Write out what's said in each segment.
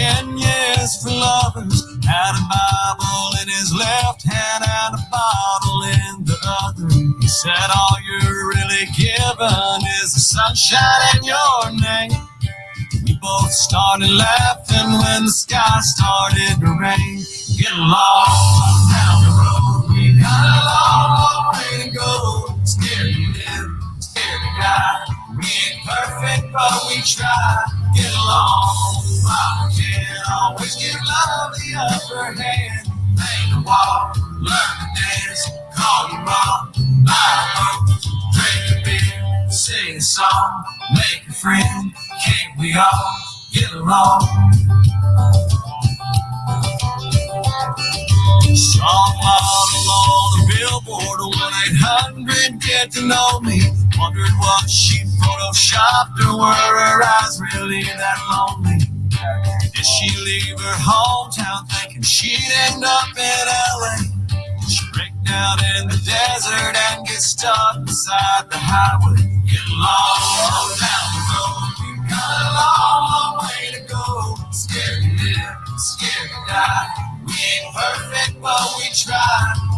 10 years for lovers, had a Bible in his left hand and a bottle in the other. He said all you're really given is the sunshine in your name. We both started laughing when the sky started to rain. Get along down the road, we got a long, long way to go. Scared to live, scared to die. We ain't perfect, but we try. Get along, while we can always give love the upper hand. Paint a wall, learn to dance, call your mom, buy a boat, drink a beer, sing a song, make a friend. Can't we all get along? Song model on the billboard, 1-800 get to know me. Wondered what she photoshopped or were her eyes really that lonely? Did she leave her hometown thinking she'd end up in LA? Did she break down in the desert and get stuck beside the highway? Get along down the road, we got a long, long way to go. Scared to live, scared to die. We ain't perfect, but we try.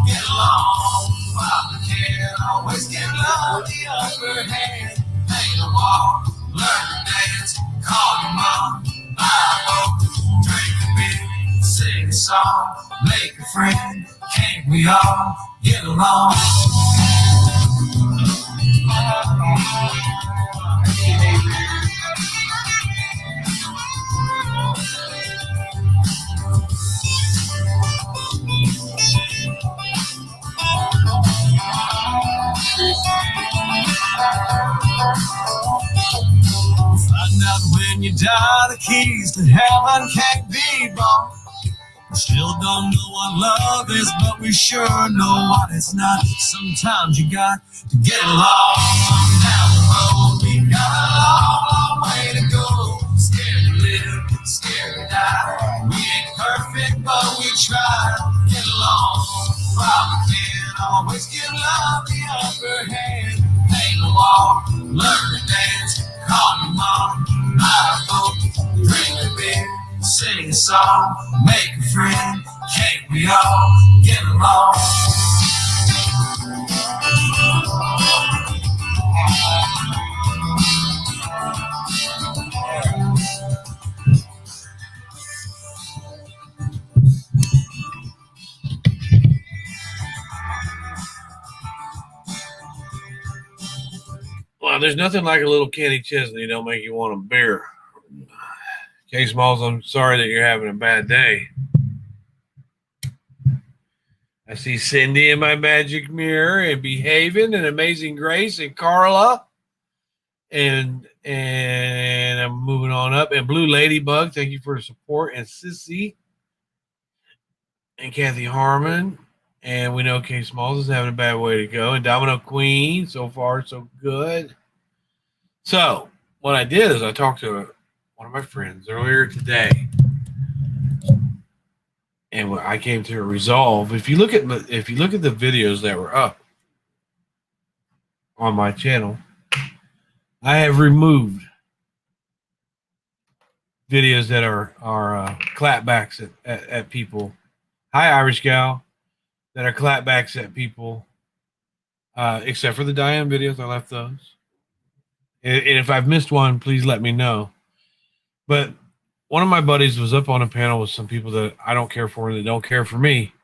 Get along while we can. Always give love the upper hand. Paint a wall, learn to dance, call your mom, buy a boat, drink a beer, sing a song, make a friend. Can't we all get along? Find out when you die, the keys to heaven can't be bought. We still don't know what love is, but we sure know what it's not. Sometimes you got to get along down the road. We got a long, long way to go. Scared to live, scared to die. We ain't perfect, but we try. Get along while we can. Always give love the upper hand. Paint a wall, learn to dance, call your mom, buy a boat, drink a beer, sing a song, make a friend. Can't we all get along? Well, there's nothing like a little Kenny Chesney. Don't make you want a beer. K Smalls, I'm sorry that you're having a bad day. I see Cindy in my magic mirror and Behaving and Amazing Grace and Carla. And I'm moving on up. And Blue Ladybug, thank you for the support. And Sissy and Kathy Harmon. And we know K Smalls is having a bad way to go. And Domino Queen, so far so good. So what I did is I talked to one of my friends earlier today, and I came to a resolve. If you look at the videos that were up on my channel, I have removed videos that are clapbacks at people. Hi, Irish gal. That are clapbacks at people, except for the Diane videos. I left those. And if I've missed one, please let me know. But one of my buddies was up on a panel with some people that I don't care for and that don't care for me.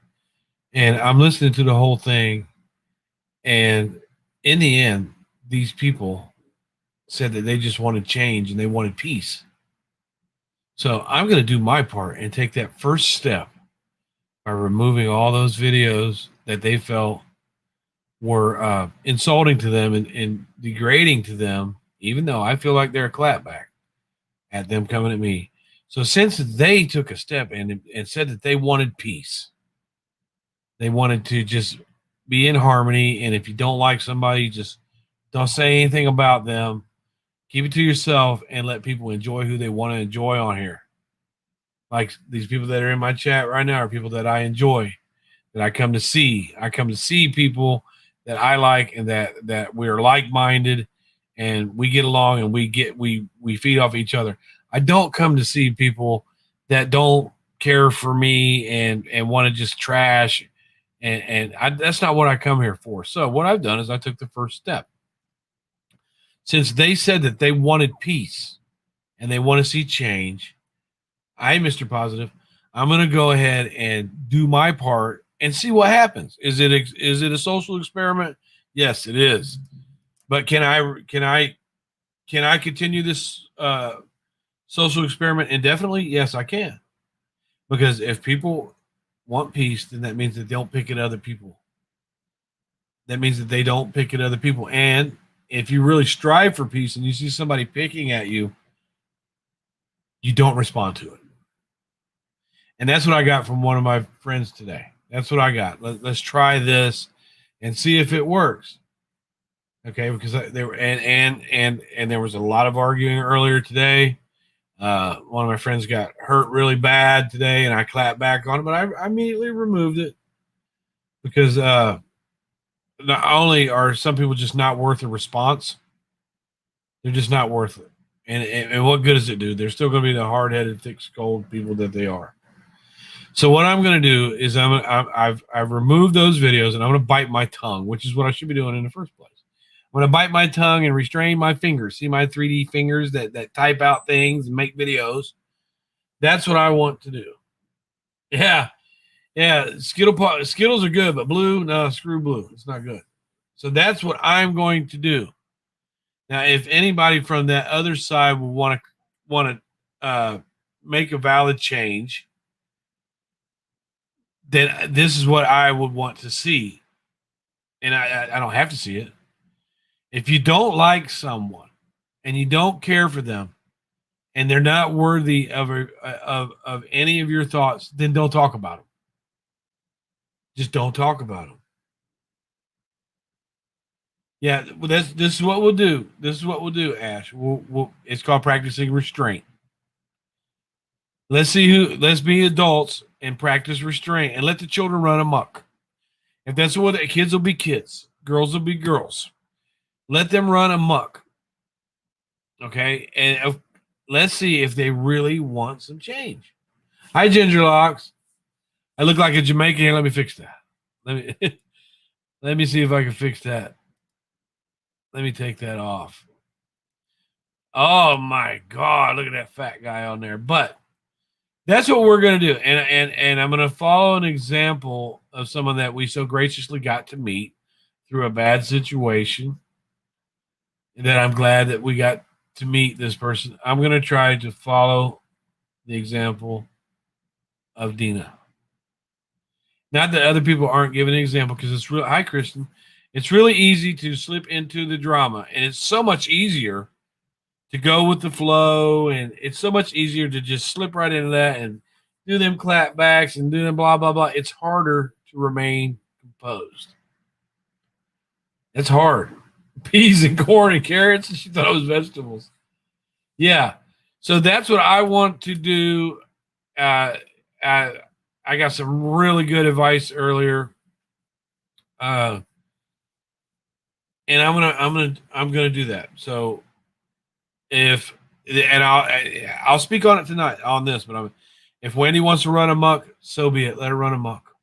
And I'm listening to the whole thing. And in the end, these people said that they just wanted change and they wanted peace. So I'm going to do my part and take that first step by removing all those videos that they felt were insulting to them and degrading to them, even though I feel like they're a clapback at them coming at me. So since they took a step and said that they wanted peace, they wanted to just be in harmony, and if you don't like somebody, just don't say anything about them. Keep it to yourself and let people enjoy who they want to enjoy on here. Like these people that are in my chat right now are people that I enjoy, that I come to see. I come to see people that I like and that we're like-minded and we get along and we feed off each other. I don't come to see people that don't care for me and want to just trash. That's not what I come here for. So what I've done is I took the first step. Since they said that they wanted peace and they want to see change, Mr. Positive, I'm going to go ahead and do my part and see what happens. Is it a social experiment? Yes, it is. But can I continue this social experiment indefinitely? Yes, I can. Because if people want peace, then that means that they don't pick at other people. That means that they don't pick at other people. And if you really strive for peace and you see somebody picking at you, you don't respond to it. And that's what I got from one of my friends today. That's what I got. Let's try this and see if it works. Okay, because there and there was a lot of arguing earlier today. One of my friends got hurt really bad today, and I clapped back on it, but I immediately removed it because not only are some people just not worth a response, they're just not worth it. And what good does it do? They're still going to be the hard-headed, thick-skulled people that they are. So what I'm going to do is I've removed those videos, and I'm going to bite my tongue, which is what I should be doing in the first place. I'm going to bite my tongue and restrain my fingers. See my 3D fingers that type out things and make videos. That's what I want to do. Yeah. Skittles are good, but blue, no, screw blue. It's not good. So that's what I'm going to do. Now, if anybody from that other side will want to make a valid change, then this is what I would want to see. And I don't have to see it. If you don't like someone and you don't care for them and they're not worthy of any of your thoughts, then don't talk about them. Just don't talk about them. Yeah, well, this is what we'll do. This is what we'll do, Ash. It's called practicing restraint. Let's be adults and practice restraint and let the children run amok. If that's what kids will be kids, girls will be girls. Let them run amok. Okay, and let's see if they really want some change. Hi, Ginger Locks. I look like a Jamaican here. Let me fix that. Let me see if I can fix that. Let me take that off. Oh my God, look at that fat guy on there. But that's what we're gonna do. And I'm gonna follow an example of someone that we so graciously got to meet through a bad situation. And that I'm glad that we got to meet this person. I'm gonna try to follow the example of Dina. Not that other people aren't giving an example, because it's real. Hi, Kristen. It's really easy to slip into the drama, and it's so much easier to go with the flow, and it's so much easier to just slip right into that and do them clapbacks and do them blah blah blah. It's harder to remain composed. It's hard. Peas and corn and carrots. She thought it was vegetables. Yeah. So that's what I want to do. I got some really good advice earlier. And I'm gonna do that. So I'll speak on it tonight on this, but if Wendy wants to run amok, so be it. Let her run amok.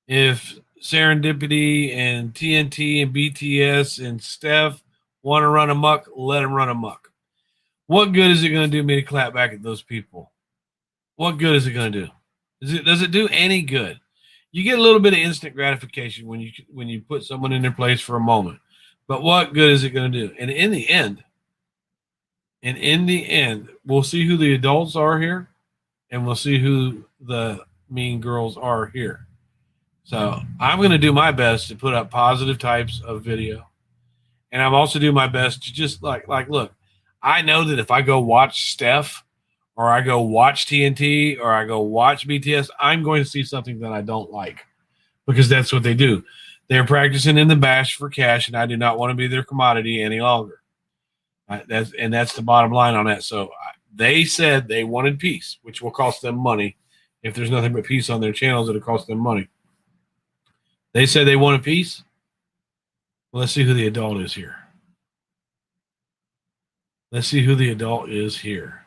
If Serendipity and TNT and BTS and Steph want to run amok, let them run amok. What good is it going to do me to clap back at those people? What good is it going to do? Does it do any good? You get a little bit of instant gratification when you put someone in their place for a moment, but what good is it going to do? And in the end, we'll see who the adults are here, and we'll see who the mean girls are here. So I'm going to do my best to put up positive types of video, and I'm also do my best to just like look. I know that if I go watch Steph, or I go watch TNT, or I go watch BTS, I'm going to see something that I don't like, because that's what they do. They're practicing in the bash for cash, and I do not want to be their commodity any longer. That's the bottom line on that. So they said they wanted peace, which will cost them money. If there's nothing but peace on their channels, it'll cost them money. They said they wanted peace. Well, let's see who the adult is here. Let's see who the adult is here.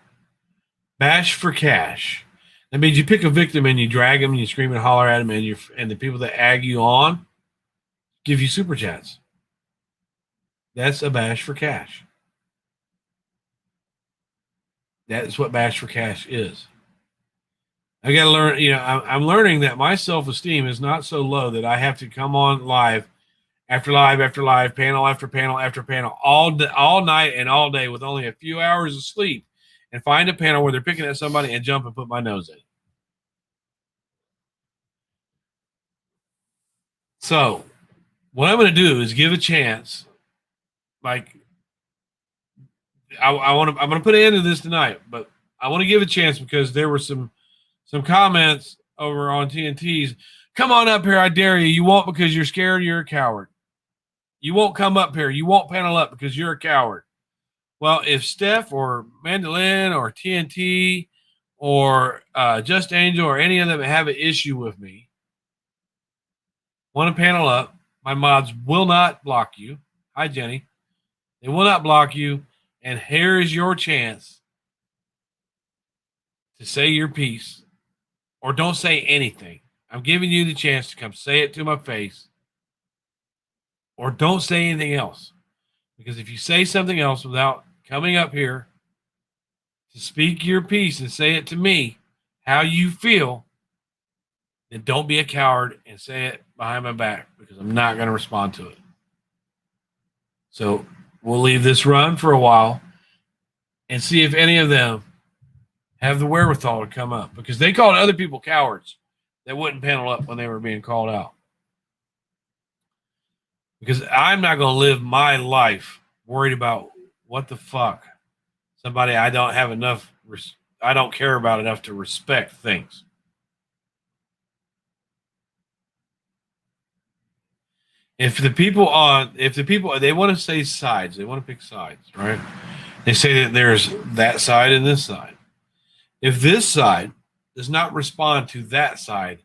Bash for cash. That means you pick a victim and you drag them and you scream and holler at them, and the people that ag you on give you super chats. That's a bash for cash. That's what bash for cash is. I got to learn, I'm learning that my self-esteem is not so low that I have to come on live after live after live, panel after panel after panel, all night and all day with only a few hours of sleep, and find a panel where they're picking at somebody and jump and put my nose in. So what I'm going to do is give a chance. Like, I'm going to put an end to this tonight, but I want to give a chance because there were some comments over on TNT's. Come on up here, I dare you. You won't because you're scared. You're a coward. You won't come up here. You won't panel up because you're a coward. Well, if Steph or Mandolin or TNT or Just Angel or any of them have an issue with me, want to panel up, my mods will not block you. Hi, Jenny. They will not block you. And here is your chance to say your piece, or don't say anything. I'm giving you the chance to come say it to my face, or don't say anything else. Because if you say something else without coming up here to speak your piece and say it to me, how you feel, then don't be a coward and say it behind my back, because I'm not going to respond to it. So we'll leave this run for a while and see if any of them have the wherewithal to come up, because they called other people cowards that wouldn't panel up when they were being called out. Because I'm not going to live my life worried about what the fuck somebody I don't have enough, I don't care about enough to respect things. If the people they want to say sides, they want to pick sides, right? They say that there's that side and this side. If this side does not respond to that side,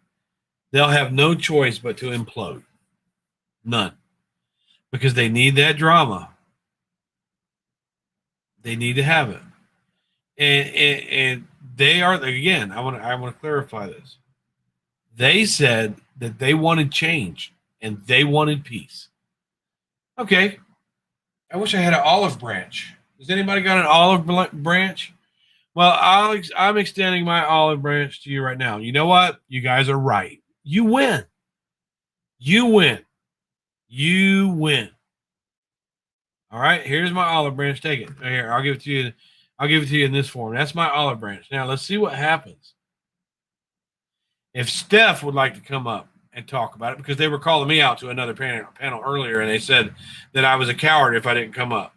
they'll have no choice but to implode. None. Because they need that drama. They need to have it. And they are, again, I want to clarify this. They said that they wanted change and they wanted peace. Okay. I wish I had an olive branch. Has anybody got an olive branch? Well, Alex, I'm extending my olive branch to you right now. You know what? You guys are right. You win. You win. You win. All right, here's my olive branch. Take it. Here, I'll give it to you. I'll give it to you in this form. That's my olive branch. Now, let's see what happens. If Steph would like to come up and talk about it, because they were calling me out to another panel earlier, and they said that I was a coward if I didn't come up.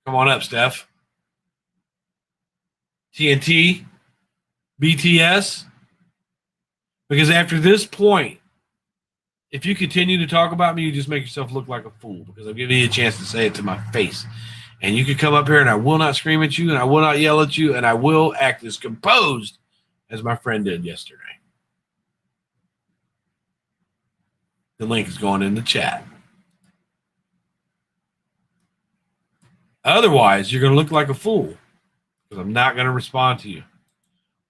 Come on up, Steph. TNT, BTS, because after this point, if you continue to talk about me, you just make yourself look like a fool, because I'm giving you a chance to say it to my face. And you can come up here and I will not scream at you and I will not yell at you and I will act as composed as my friend did yesterday. The link is going in the chat. Otherwise, you're going to look like a fool, because I'm not going to respond to you.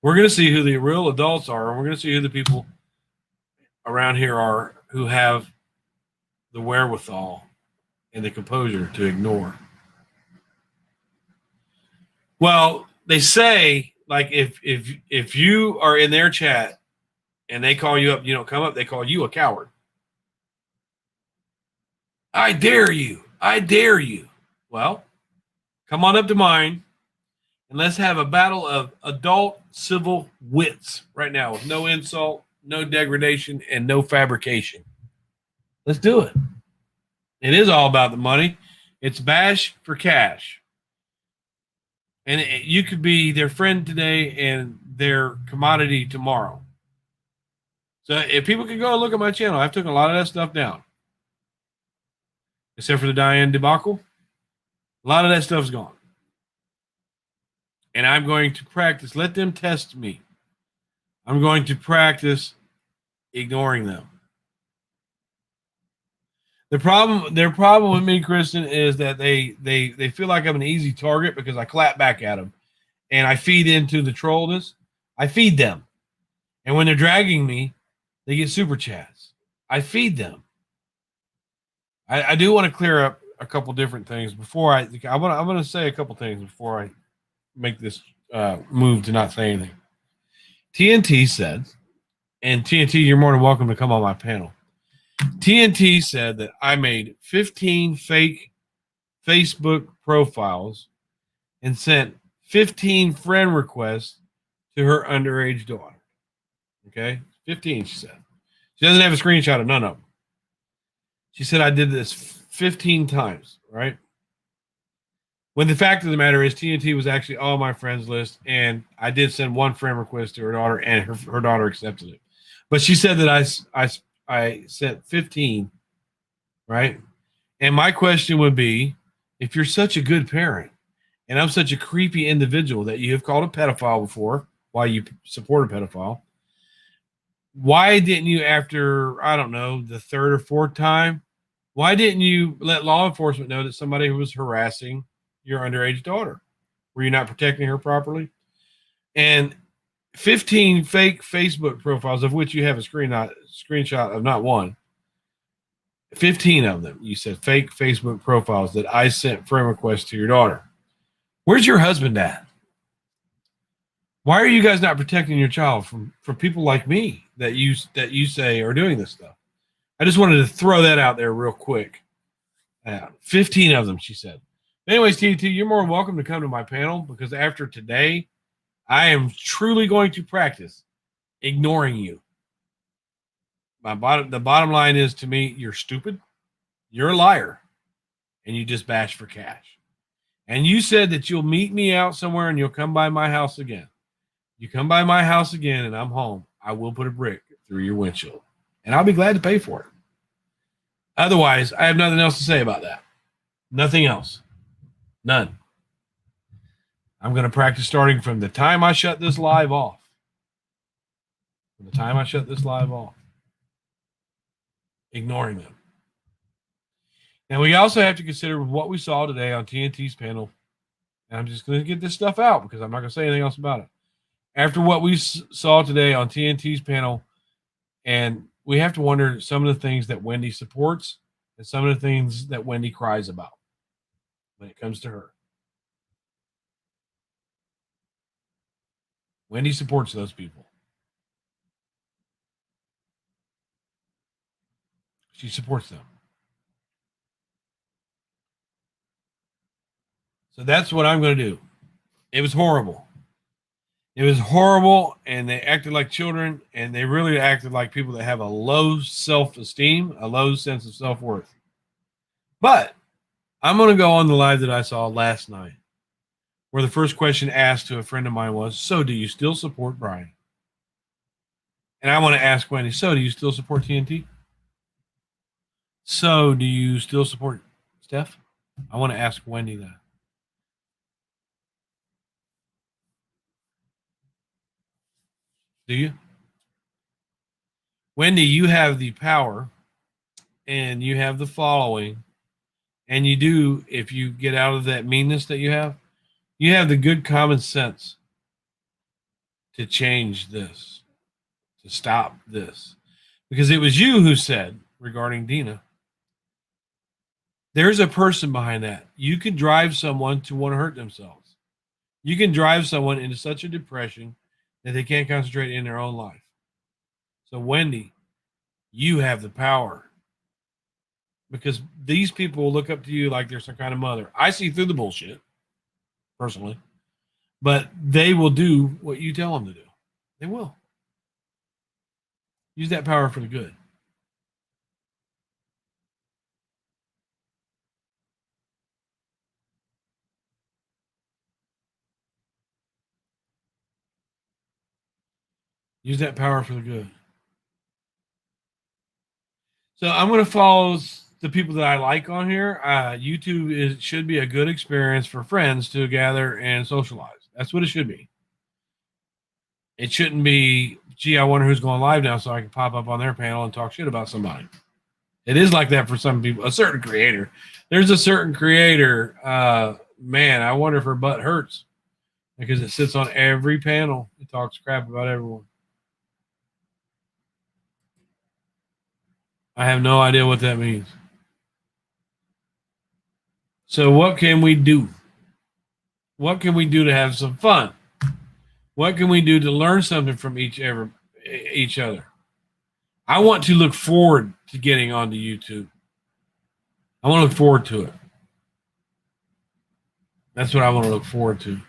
We're going to see who the real adults are, and we're going to see who the people around here are who have the wherewithal and the composure to ignore. Well, they say, like, if you are in their chat and they call you up, you don't come up, they call you a coward. I dare you. I dare you. Well, come on up to mine and let's have a battle of adult civil wits right now, with no insult, no degradation, and no fabrication. Let's do it. It is all about the money. It's bash for cash. And you could be their friend today and their commodity tomorrow. So if people can go and look at my channel, I've taken a lot of that stuff down. Except for the Diane debacle. A lot of that stuff's gone. And I'm going to practice. Let them test me. I'm going to practice ignoring them. Their problem with me, Kristen, is that they feel like I'm an easy target because I clap back at them and I feed into the trollness. I feed them. And when they're dragging me, they get super chats. I feed them. I do want to clear up a couple different things before I'm going to say a couple things before I make this move to not say anything. TNT said, and TNT, you're more than welcome to come on my panel. TNT said that I made 15 fake Facebook profiles and sent 15 friend requests to her underage daughter. Okay? 15, she said. She doesn't have a screenshot of none of them. She said I did this 15 times, right? When the fact of the matter is TNT was actually on my friends list, and I did send one friend request to her daughter, and her daughter accepted it. But she said that I sent 15, right? And my question would be, if you're such a good parent, and I'm such a creepy individual that you have called a pedophile before, why you support a pedophile, why didn't you, after, I don't know, the third or fourth time, why didn't you let law enforcement know that somebody was harassing your underage daughter? Were you not protecting her properly? And 15 fake Facebook profiles, of which you have a screenshot of not one, 15 of them, you said fake Facebook profiles that I sent friend requests to your daughter. Where's your husband at? Why are you guys not protecting your child from people like me that you say are doing this stuff? I just wanted to throw that out there real quick. 15 of them, she said. Anyways, TT, you're more than welcome to come to my panel, because after today, I am truly going to practice ignoring you. The bottom line is, to me, you're stupid, you're a liar, and you just bash for cash. And you said that you'll meet me out somewhere and you'll come by my house again. You come by my house again and I'm home, I will put a brick through your windshield, and I'll be glad to pay for it. Otherwise, I have nothing else to say about that. Nothing else. None. I'm going to practice starting from the time I shut this live off. From the time I shut this live off. Ignoring them. And we also have to consider what we saw today on TNT's panel. And I'm just going to get this stuff out because I'm not going to say anything else about it. After what we saw today on TNT's panel, and we have to wonder some of the things that Wendy supports and some of the things that Wendy cries about when it comes to her. Wendy supports those people. She supports them. So that's what I'm going to do. It was horrible. It was horrible, and they acted like children, and they really acted like people that have a low self-esteem, a low sense of self-worth. But I'm going to go on the live that I saw last night, where the first question asked to a friend of mine was, so do you still support Bryan? And I want to ask Wendy, so do you still support TNT? So do you still support Steph? I want to ask Wendy that. Do you? Wendy, you have the power and you have the following, and you do, if you get out of that meanness that you have the good common sense to change this, to stop this. Because it was you who said, regarding Dina, there's a person behind that. You can drive someone to want to hurt themselves. You can drive someone into such a depression that they can't concentrate in their own life. So, Wendy, you have the power, because these people will look up to you like they're some kind of mother. I see through the bullshit, personally, but they will do what you tell them to do. They will. Use that power for the good. Use that power for the good. So I'm going to follow the people that I like on here. YouTube should be a good experience for friends to gather and socialize. That's what it should be. It shouldn't be, gee, I wonder who's going live now so I can pop up on their panel and talk shit about somebody. It is like that for some people. A certain creator. There's a certain creator. Man, I wonder if her butt hurts because it sits on every panel. talks crap about everyone. I have no idea what that means. So what can we do? What can we do to have some fun? What can we do to learn something from each other? I want to look forward to getting onto YouTube. I want to look forward to it. That's what I want to look forward to.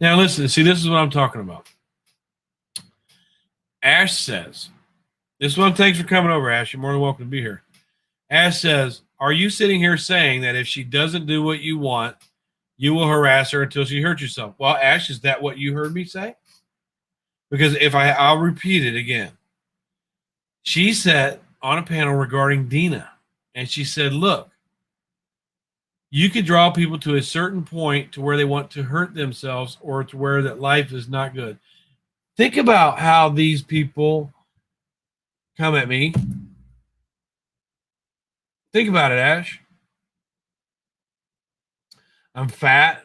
Now listen, see, this is what I'm talking about. Ash says, this one, thanks for coming over, Ash. You're more than welcome to be here. Ash says, are you sitting here saying that if she doesn't do what you want, you will harass her until she hurts herself? Well, Ash, is that what you heard me say? Because I'll repeat it again. She sat on a panel regarding Dina, and she said, look, you could draw people to a certain point to where they want to hurt themselves or to where that life is not good. Think about how these people come at me. Think about it, Ash. I'm fat.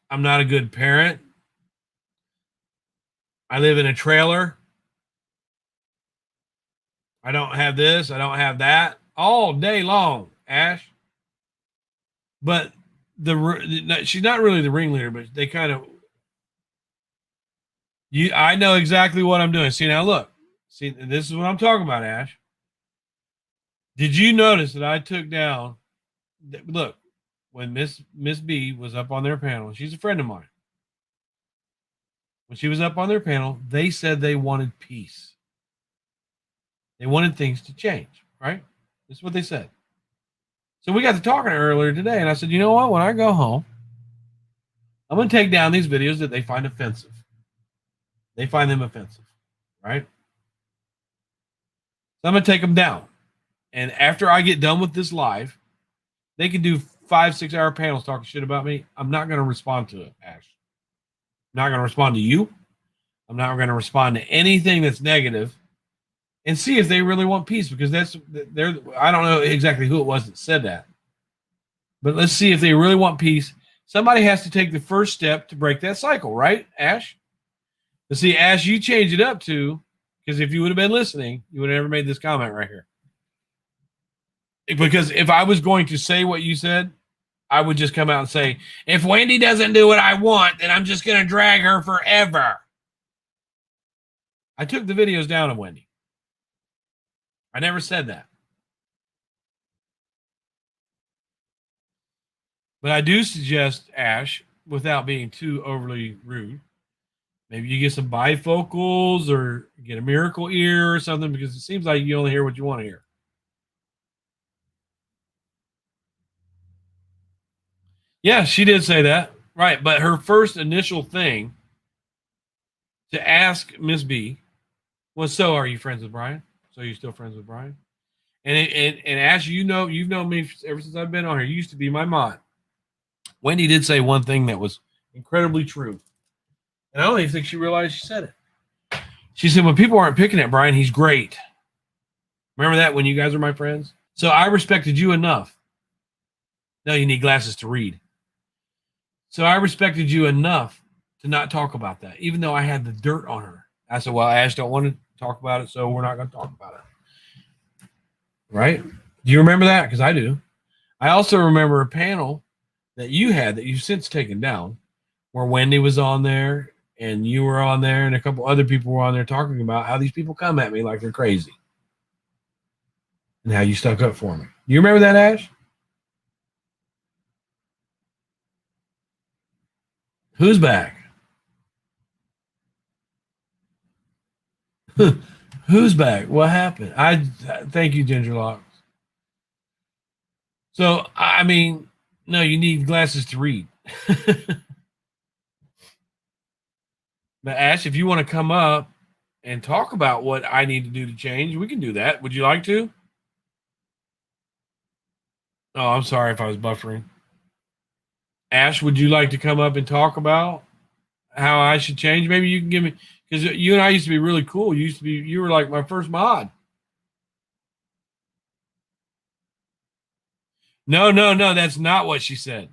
I'm not a good parent. I live in a trailer. I don't have this. I don't have that. All day long, Ash. But she's not really the ringleader, but they kind of. I know exactly what I'm doing. See, now look. See, this is what I'm talking about, Ash. Did you notice that I took down? Look, when Miss B was up on their panel, she's a friend of mine. When she was up on their panel, they said they wanted peace. They wanted things to change, right? This is what they said. So we got to talking earlier today, and I said, you know what? When I go home, I'm going to take down these videos that they find offensive. They find them offensive, right? So I'm going to take them down. And after I get done with this live, they can do 5-6 hour panels talking shit about me. I'm not going to respond to it, Ash. I'm not going to respond to you. I'm not going to respond to anything that's negative, and see if they really want peace, because I don't know exactly who it was that said that, but let's see if they really want peace. Somebody has to take the first step to break that cycle, right, Ash? But see, Ash, you change it up to, because if you would have been listening, you would have never made this comment right here. Because if I was going to say what you said, I would just come out and say, if Wendy doesn't do what I want, then I'm just going to drag her forever. I took the videos down of Wendy. I never said that. But I do suggest, Ash, without being too overly rude, maybe you get some bifocals or get a miracle ear or something, because it seems like you only hear what you want to hear. Yeah, she did say that. Right. But her first initial thing to ask Miss B was, so are you friends with Bryan? So are you still friends with Bryan? And Ash, you've known me ever since I've been on here. You used to be my mod. Wendy did say one thing that was incredibly true. And I don't even think she realized she said it. She said, when people aren't picking at Bryan, he's great. Remember that when you guys were my friends? So I respected you enough. Now you need glasses to read. So I respected you enough to not talk about that, even though I had the dirt on her. I said, well, Ash don't want to talk about it, so we're not going to talk about it. Right? Do you remember that? Because I do. I also remember a panel that you had that you've since taken down, where Wendy was on there and you were on there and a couple other people were on there talking about how these people come at me like they're crazy and how you stuck up for me. Do you remember that, Ash? Who's back? Who's back? What happened? I thank you, Ginger Locks. So, I mean, no, you need glasses to read. But Ash, if you want to come up and talk about what I need to do to change, we can do that. Would you like to? Oh, I'm sorry if I was buffering. Ash, would you like to come up and talk about how I should change? Maybe you can give me, because you and I used to be really cool. You were like my first mod. No, that's not what she said.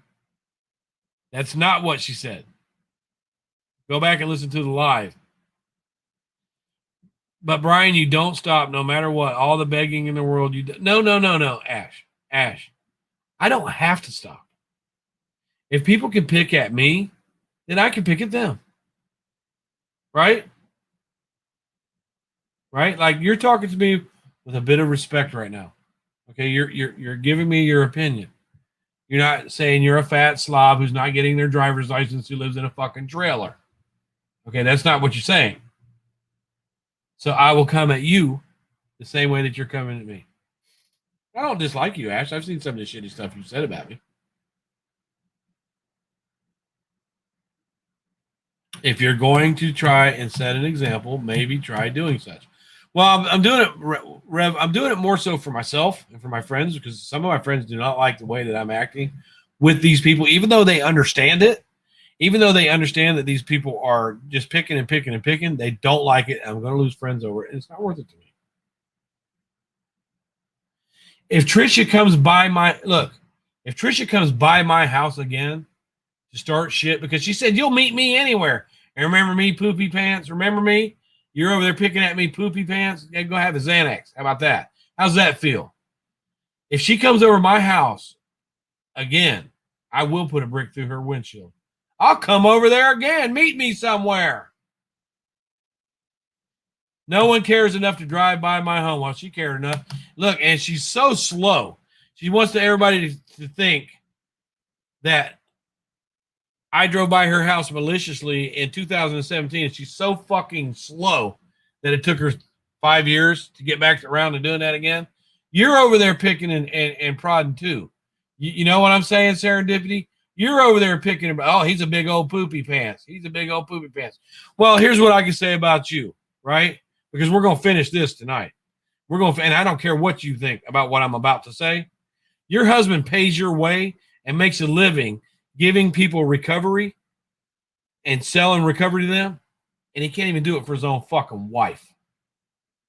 That's not what she said. Go back and listen to the live. But Bryan, you don't stop no matter what. All the begging in the world. No, Ash. I don't have to stop. If people can pick at me, then I can pick at them. Right? Right? Like you're talking to me with a bit of respect right now. Okay, you're giving me your opinion. You're not saying you're a fat slob who's not getting their driver's license who lives in a fucking trailer. Okay, that's not what you're saying. So I will come at you the same way that you're coming at me. I don't dislike you, Ash. I've seen some of the shitty stuff you said about me. If you're going to try and set an example, maybe try doing such. Well, I'm doing it, Rev. I'm doing it more so for myself and for my friends because some of my friends do not like the way that I'm acting with these people, even though they understand it. Even though they understand that these people are just picking and picking and picking, they don't like it. I'm going to lose friends over it. And it's not worth it to me. If Trisha comes by if Trisha comes by my house again to start shit, because she said, you'll meet me anywhere. And remember me, poopy pants? Remember me? You're over there picking at me, poopy pants? Yeah, go have a Xanax. How about that? How's that feel? If she comes over my house again, I will put a brick through her windshield. I'll come over there again. Meet me somewhere. No one cares enough to drive by my home. Well, she cared enough. Look, and she's so slow. She wants everybody to think that I drove by her house maliciously in 2017, and she's so fucking slow that it took her 5 years to get back around to doing that again. You're over there picking and prodding too. You know what I'm saying, serendipity? You're over there picking about, oh, he's a big old poopy pants. He's a big old poopy pants. Well, here's what I can say about you, right? Because we're going to finish this tonight. And I don't care what you think about what I'm about to say. Your husband pays your way and makes a living giving people recovery and selling recovery to them, and he can't even do it for his own fucking wife.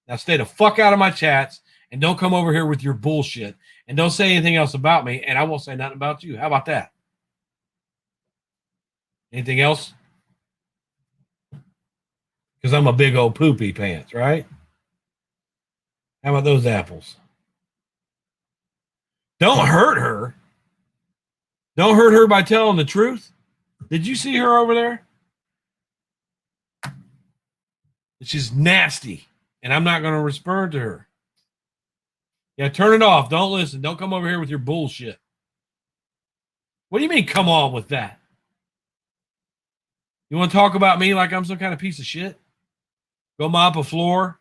Now stay the fuck out of my chats and don't come over here with your bullshit and don't say anything else about me, and I won't say nothing about you. How about that? Anything else? Because I'm a big old poopy pants, right? How about those apples? Don't hurt her. Don't hurt her by telling the truth. Did you see her over there? She's nasty, and I'm not going to respond to her. Yeah, turn it off. Don't listen. Don't come over here with your bullshit. What do you mean, come on with that? You want to talk about me like I'm some kind of piece of shit? Go mop a floor?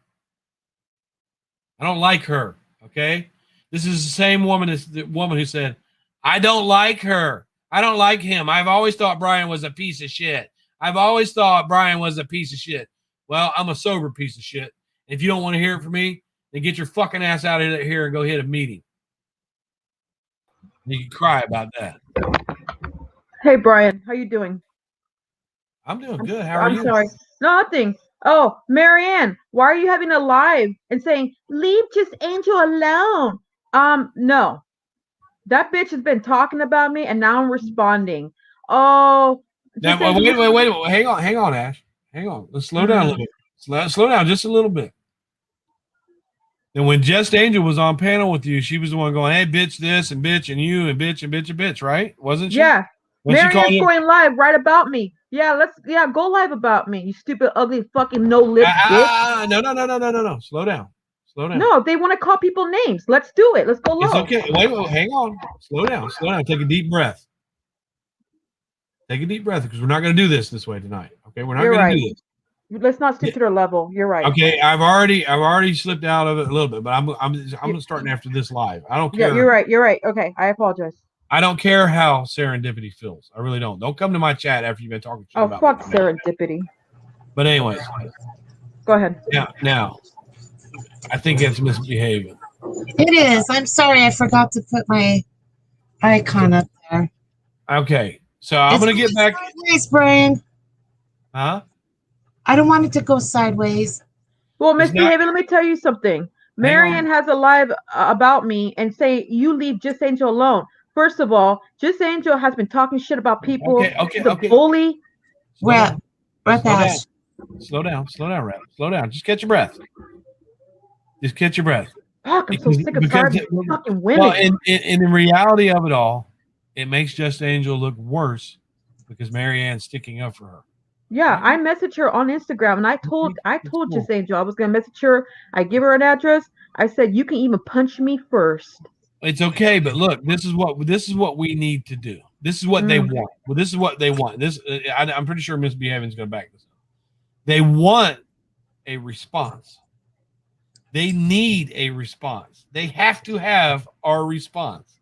I don't like her, okay? This is the same woman as the woman who said, I don't like her. I don't like him. I've always thought Bryan was a piece of shit. I've always thought Bryan was a piece of shit. Well, I'm a sober piece of shit. If you don't want to hear it from me, then get your fucking ass out of here and go hit a meeting. You can cry about that. Hey, Bryan, how you doing? I'm doing good. How are you? I'm sorry. Nothing. Oh, Marianne, why are you having a live and saying, leave just Angel alone? No. That bitch has been talking about me, and now I'm responding. Oh. Now, wait. Hang on, Ash. Hang on. Let's slow down a little bit. Slow down just a little bit. And when Just Angel was on panel with you, she was the one going, hey, bitch this and bitch and you and bitch and bitch and bitch, right? Wasn't she? Yeah. When Marianne's going live right about me. Yeah, go live about me, you stupid, ugly, fucking no lip bitch. No. Slow down. No, they want to call people names. Let's do it. Let's go low. It's okay. Wait, hang on. Slow down. Take a deep breath. Because we're not going to do this way tonight. Okay, we're not going to do this. Let's not stick to their level. You're right. Okay, I've already slipped out of it a little bit, but I'm starting after this live. I don't care. Yeah, you're right. Okay, I apologize. I don't care how serendipity feels. I really don't. Don't come to my chat after you've been talking shit about. Oh, fuck serendipity. But anyways, go ahead. Yeah, now I think it's misbehaving. It is. I'm sorry, I forgot to put my icon up there. Okay, so I'm gonna get back. Sideways, Bryan. Huh? I don't want it to go sideways. Well, misbehaving. Let me tell you something. Marianne has a live about me and say you leave Just Angel alone. First of all, Just Angel has been talking shit about people. Okay, She's a bully. Rep Ash. Ash. Slow down, Rep. Slow down. Just catch your breath. Just catch your breath. Fuck, I'm so sick and tired of these fucking women. Well, and in reality of it all, it makes Just Angel look worse because Marianne's sticking up for her. Yeah, I messaged her on Instagram, and I told Just Angel I was gonna message her. I give her an address. I said you can even punch me first. It's okay, but look, this is what we need to do. This is what they want. Well, this is what they want. This I'm pretty sure Misbehaving's going to back this up. They want a response. They need a response. They have to have our response.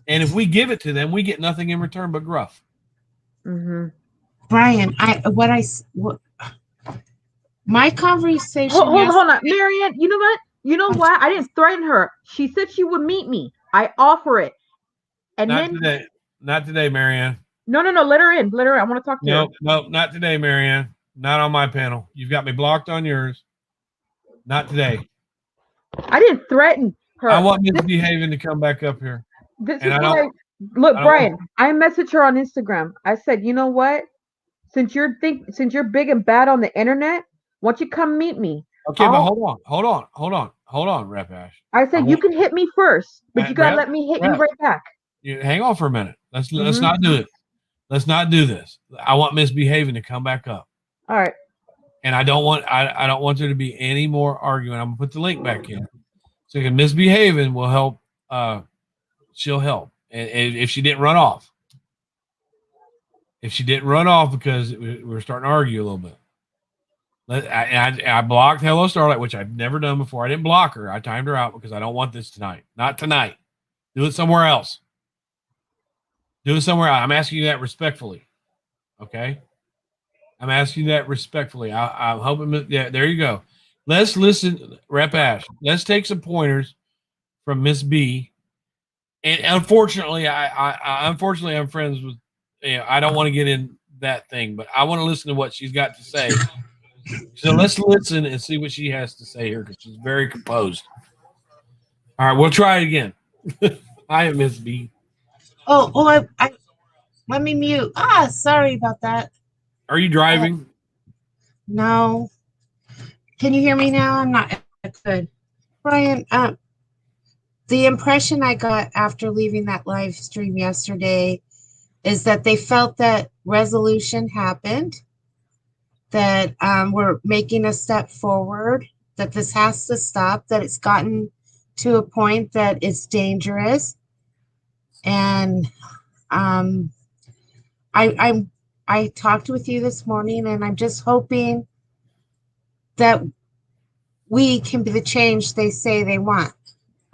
And if we give it to them, we get nothing in return but gruff. Mm-hmm. Brian, my conversation. Hold on, Marianne. You know what? You know what? I didn't threaten her. She said she would meet me. I offer it, and Not today, Marianne. No. Let her in. Let her in. I want to talk to her. No, not today, Marianne. Not on my panel. You've got me blocked on yours. Not today. I didn't threaten her. I want Misbehaving to come back up here. This is why. Look, Brian. I messaged her on Instagram. I said, you know what? Since you're big and bad on the internet, why don't you come meet me? Okay, but hold on, Rep Ash. I said you can hit me first, but you gotta let me hit you right back. Hang on for a minute. Let's not do it. Let's not do this. I want Misbehaving to come back up. All right. And I don't want there to be any more arguing. I'm gonna put the link back in. So Misbehaving will help. She'll help. And if she didn't run off. If she didn't run off because we're starting to argue a little bit. I blocked Hello Starlight, which I've never done before. I didn't block her. I timed her out because I don't want this tonight. Not tonight. Do it somewhere else. Do it somewhere else. I'm asking you that respectfully. Okay? I'm asking you that respectfully. I'm hoping. Yeah, there you go. Let's listen, Rep Ash. Let's take some pointers from Miss B. And unfortunately, I'm friends with. I don't want to get in that thing, but I want to listen to what she's got to say. So let's listen and see what she has to say here because she's very composed. All right, we'll try it again. I am Miss B. I let me mute. Sorry about that. Are you driving? No. Can you hear me now? I'm not good. Brian, the impression I got after leaving that live stream yesterday is that they felt that resolution happened, that we're making a step forward, that this has to stop, that it's gotten to a point that it's dangerous. And I talked with you this morning, and I'm just hoping that we can be the change they say they want.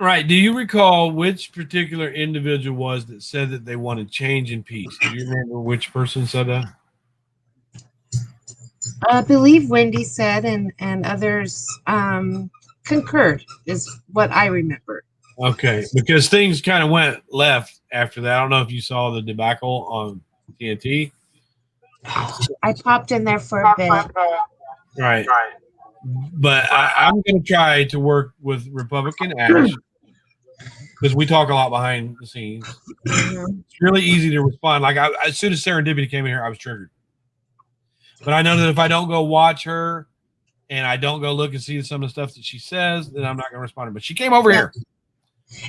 Right. Do you recall which particular individual was that said that they wanted change and peace? Do you remember which person said that? I believe Wendy said, and others concurred, is what I remember. Okay, because things kind of went left after that. I don't know if you saw the debacle on TNT. I popped in there for a bit. Right. But I'm going to try to work with Republican Ash because we talk a lot behind the scenes. It's really easy to respond. Like as soon as Serendipity came in here, I was triggered. But I know that if I don't go watch her and I don't go look and see some of the stuff that she says, then I'm not going to respond. But she came over here.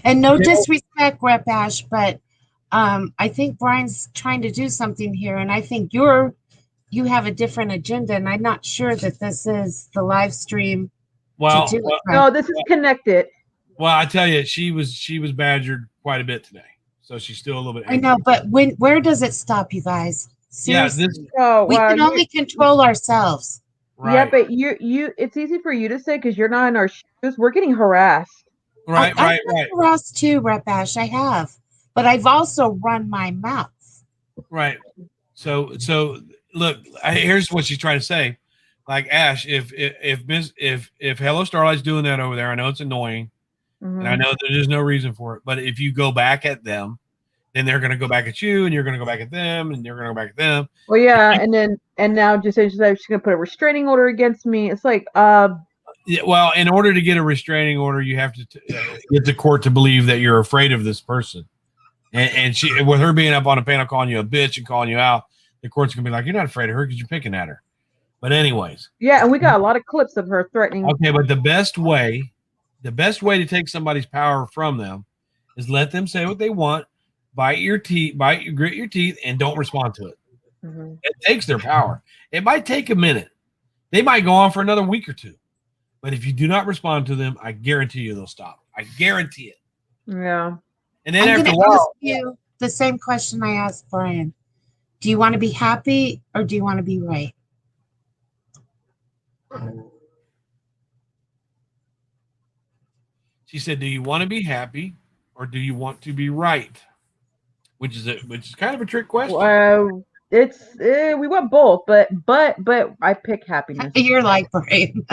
And no disrespect, Rep Ash, but I think Brian's trying to do something here, and I think you have a different agenda, and I'm not sure that this is the live stream. No, this is connected. Well, I tell you, she was badgered quite a bit today, so she's still a little bit angry. I know, but where does it stop, you guys? Seriously, we can only control ourselves. Right. Yeah, but you it's easy for you to say because you're not in our shoes. We're getting harassed. Right. I've been harassed too, Rep Ash. I have, but I've also run my mouth. Right. So look, here's what she's trying to say. Like Ash, if Hello Starlight's doing that over there, I know it's annoying, and I know that there's no reason for it. But if you go back at them, then they're going to go back at you, and you're going to go back at them, and you're going to go back at them. Well, yeah, and now just she's going to put a restraining order against me. It's like, Yeah, well, in order to get a restraining order, you have to get the court to believe that you're afraid of this person. And she, with her being up on a panel calling you a bitch and calling you out, the court's gonna be like, you're not afraid of her because you're picking at her. But anyways, Yeah, and we got a lot of clips of her threatening. okay. But the best way to take somebody's power from them is let them say what they want, grit your teeth, and don't respond to it. Mm-hmm. It takes their power. It might take a minute. They might go on for another week or two. But if you do not respond to them, I guarantee you they'll stop. I guarantee it. Yeah. And then I'm after a going to ask while, you the same question I asked Brian. Do you want to be happy or do you want to be right? she said, "Do you want to be happy or do you want to be right?" Which is kind of a trick question. It's we want both, but I pick happiness. You're like Brian.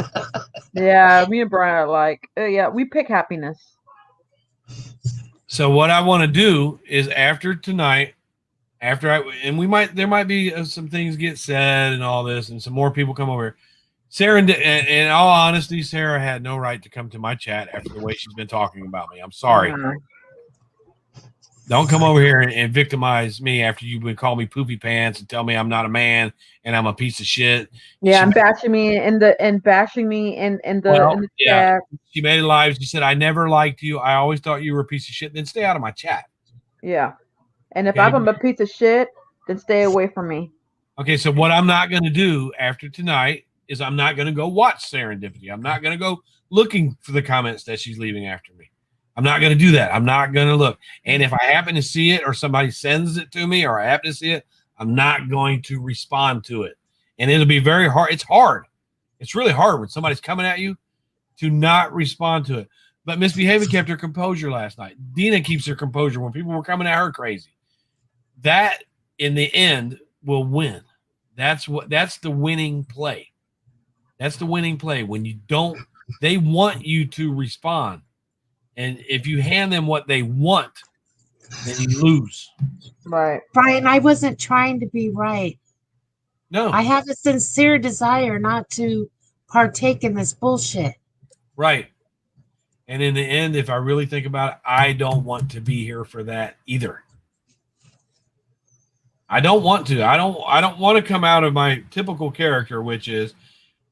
Yeah, me and Brian are like, yeah, we pick happiness. So what I want to do is after tonight, there might be some things get said and all this, and some more people come over. Sarah, in all honesty, Sarah had no right to come to my chat after the way she's been talking about me. I'm sorry. Don't come over here and victimize me after you've been calling me poopy pants and tell me I'm not a man and I'm a piece of shit. Yeah, and bashing me in the chat. She made it live. She said, "I never liked you. I always thought you were a piece of shit." Then stay out of my chat. Yeah, and if I'm a piece of shit, then stay away from me. Okay, so what I'm not going to do after tonight is I'm not going to go watch Serendipity. I'm not going to go looking for the comments that she's leaving after me. I'm not going to do that. I'm not going to look. And if I happen to see it or somebody sends it to me or I happen to see it, I'm not going to respond to it. And it'll be very hard. It's hard. It's really hard when somebody's coming at you to not respond to it. But Misbehaving kept her composure last night. Dina keeps her composure when people were coming at her crazy. That, in the end, will win. That's the winning play. That's the winning play. When you don't, they want you to respond. And if you hand them what they want, then you lose. Right. Brian, I wasn't trying to be right. No. I have a sincere desire not to partake in this bullshit. Right. And in the end, if I really think about it, I don't want to be here for that either. I don't want to. I don't want to come out of my typical character, which is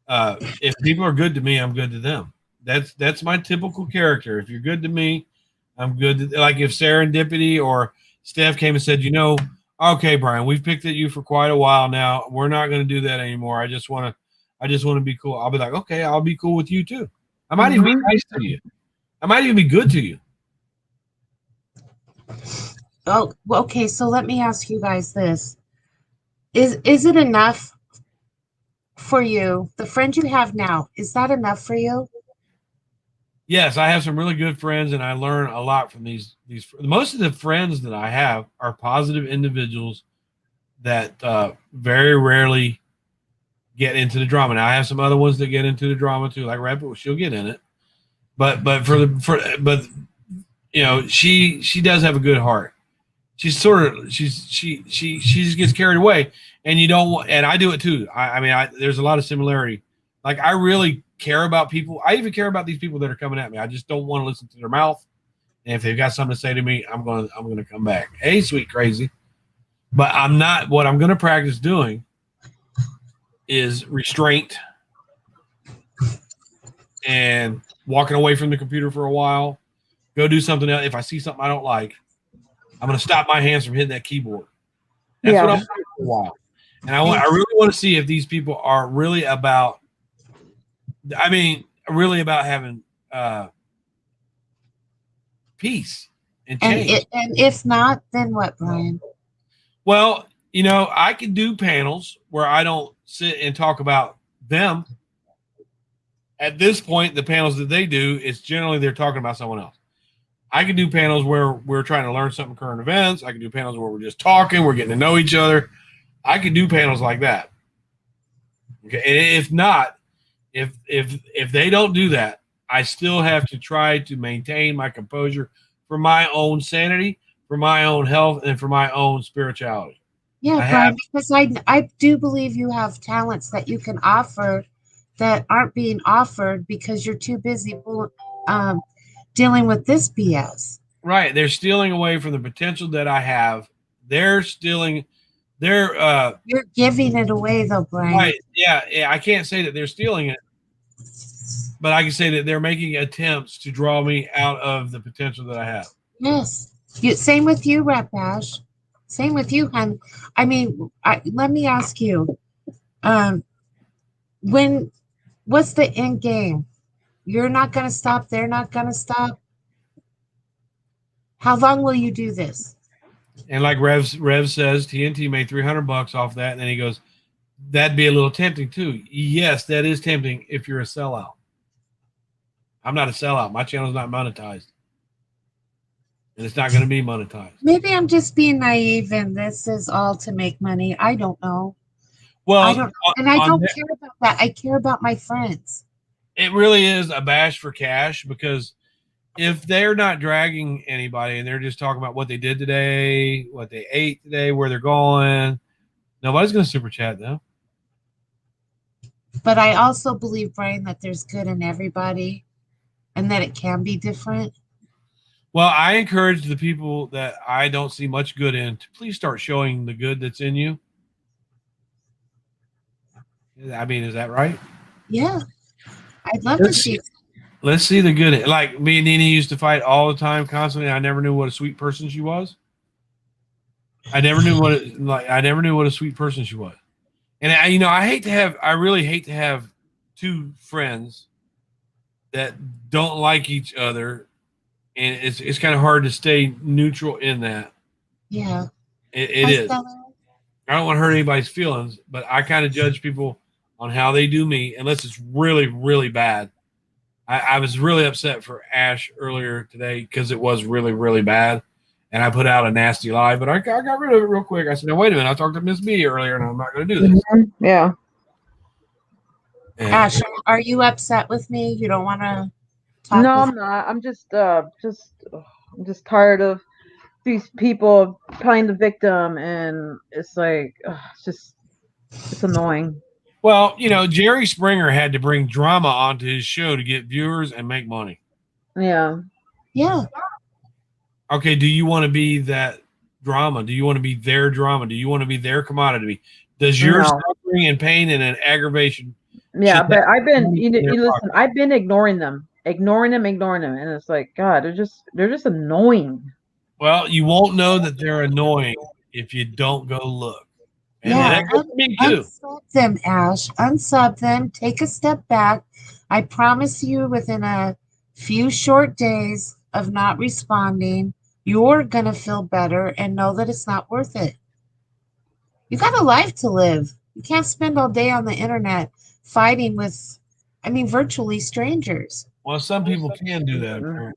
if people are good to me, I'm good to them. That's my typical character. If you're good to me, I'm good. Like if Serendipity or Steph came and said, okay, Brian, we've picked at you for quite a while now. We're not going to do that anymore. I just want to be cool. I'll be like, okay, I'll be cool with you too. I might even be nice to you. I might even be good to you. Oh, okay. So let me ask you guys this: is it enough for you? The friend you have now, is that enough for you? Yes, I have some really good friends, and I learn a lot from these. Most of the friends that I have are positive individuals that very rarely get into the drama. Now I have some other ones that get into the drama too, like Red. She'll get in it, but she does have a good heart. She just gets carried away, and you don't want. And I do it too. I mean, there's a lot of similarity. Like I really care about people. I even care about these people that are coming at me. I just don't want to listen to their mouth. And if they've got something to say to me, I'm gonna come back. Hey, sweet crazy. But I'm not. What I'm gonna practice doing is restraint and walking away from the computer for a while. Go do something else. If I see something I don't like, I'm gonna stop my hands from hitting that keyboard. That's what I'm doing for a while. And I really want to see if these people are really about. I mean, really about having peace and change. And if not, then what, Brian? Well, I can do panels where I don't sit and talk about them. At this point, the panels that they do, it's generally they're talking about someone else. I can do panels where we're trying to learn something current events. I can do panels where we're just talking, we're getting to know each other. I can do panels like that. Okay, and if not, if they don't do that, I still have to try to maintain my composure for my own sanity, for my own health, and for my own spirituality. Yeah, Brian, because I do believe you have talents that you can offer that aren't being offered because you're too busy dealing with this BS. Right. They're stealing away from the potential that I have. They're stealing. They're You're giving it away though, Brian. right. Yeah. I can't say that they're stealing it, but I can say that they're making attempts to draw me out of the potential that I have. Yes. Same with you, Rat Bash. Same with you, hon. I mean, let me ask you, what's the end game? You're not going to stop. They're not going to stop. How long will you do this? And like Rev says, TNT made $300 off that, and then he goes, "That'd be a little tempting too." Yes, that is tempting if you're a sellout. I'm not a sellout. My channel's not monetized, and it's not going to be monetized. Maybe I'm just being naive, and this is all to make money. I don't know. Well, I don't, and I don't care about that. I care about my friends. It really is a bash for cash, because if they're not dragging anybody and they're just talking about what they did today, what they ate today, where they're going, nobody's going to super chat them. But I also believe, Brian, that there's good in everybody and that it can be different. Well, I encourage the people that I don't see much good in to please start showing the good that's in you. I mean, is that right? Yeah. I'd love to see. Let's see the good. Like me and Nene used to fight all the time, constantly. I never knew what a sweet person she was. I never knew what a sweet person she was. And I really hate to have two friends that don't like each other, and it's kind of hard to stay neutral in that. Yeah, it is. I don't want to hurt anybody's feelings, but I kind of judge people on how they do me, unless it's really, really bad. I was really upset for Ash earlier today because it was really, really bad, and I put out a nasty lie, but I got rid of it real quick. I said, "No, wait a minute. I talked to Miss B earlier, and I'm not going to do this." Mm-hmm. Yeah. And Ash, are you upset with me? You don't want to talk? No, I'm not. I'm just tired of these people playing the victim, and it's like it's annoying. Well, Jerry Springer had to bring drama onto his show to get viewers and make money. Yeah. Yeah. Okay, do you want to be that drama? Do you want to be their drama? Do you want to be their commodity? Does your suffering and pain and an aggravation? Yeah, but I've been you listen, I've been ignoring them, and it's like, God, they're just annoying. Well, you won't know that they're annoying if you don't go look. And that goes for me too. Unsub them, Ash. Unsub them. Take a step back. I promise you, within a few short days of not responding, you're going to feel better and know that it's not worth it. You got a life to live. You can't spend all day on the internet fighting with, virtually strangers. Well, some people can do that,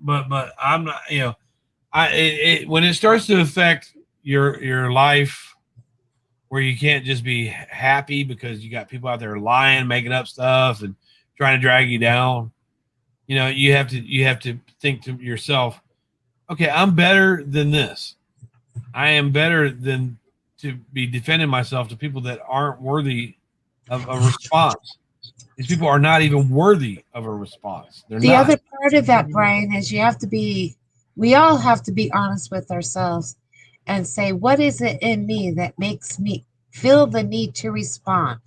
but I'm not. When it starts to affect your life, where you can't just be happy because you got people out there lying, making up stuff, and trying to drag you down. You have to think to yourself, okay, I'm better than this. I am better than to be defending myself to people that aren't worthy of a response. These people are not even worthy of a response. They're the not. Other part of that, Brian, is we all have to be honest with ourselves and say, what is it in me that makes me feel the need to respond?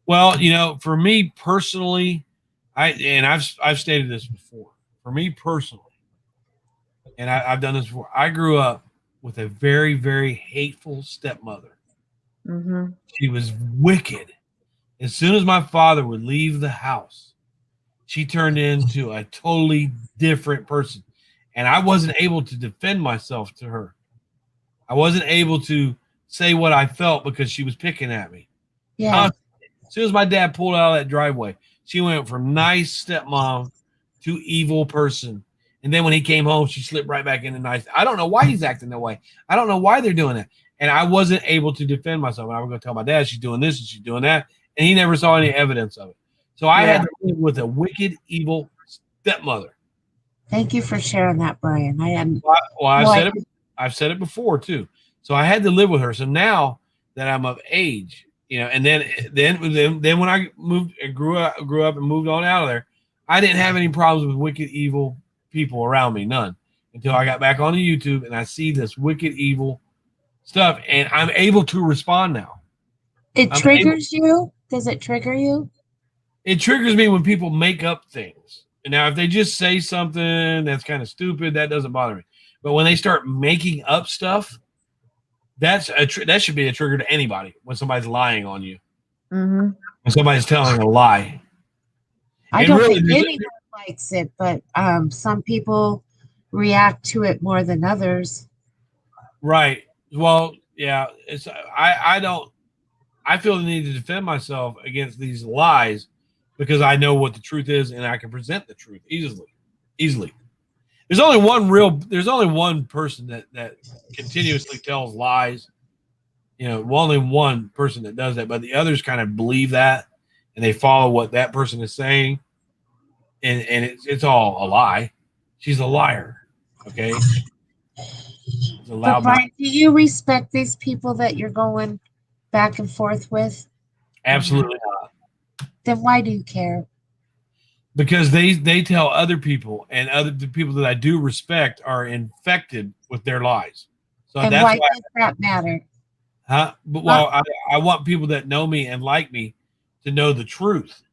Well, for me personally, I've stated this before. For me personally, and I've done this before, I grew up with a very, very hateful stepmother. Mm-hmm. She was wicked. As soon as my father would leave the house, she turned into a totally different person. And I wasn't able to defend myself to her. I wasn't able to say what I felt because she was picking at me. Yeah. As soon as my dad pulled out of that driveway, she went from nice stepmom to evil person. And then when he came home, she slipped right back into nice. I don't know why he's acting that way. I don't know why they're doing that. And I wasn't able to defend myself. And I was going to tell my dad she's doing this and she's doing that. And he never saw any evidence of it. So I had to live with a wicked, evil stepmother. Thank you for sharing that, Brian. I've said it before too. So I had to live with her. So now that I'm of age, you know. And then when I moved and grew up and moved on out of there, I didn't have any problems with wicked, evil people around me, none, until I got back onto YouTube and I see this wicked, evil stuff, and I'm able to respond now. It triggers you? Does it trigger you? It triggers me when people make up things. And now, if they just say something that's kind of stupid, that doesn't bother me. But when they start making up stuff, that should be a trigger to anybody when somebody's lying on you. Mm-hmm. When somebody's telling a lie. I don't think anyone likes it, but some people react to it more than others. Right. Well, yeah. It's I feel the need to defend myself against these lies because I know what the truth is and I can present the truth easily. There's only one person that continuously tells lies. You know, only one person that does that, but the others kind of believe that and they follow what that person is saying. And it's all a lie. She's a liar. Okay. She's a loud But Brian, do you respect these people that you're going back and forth with? Absolutely not. Then why do you care? Because they tell other people, and the people that I do respect are infected with their lies. So and that's why does that matter? Huh? But I want people that know me and like me to know the truth.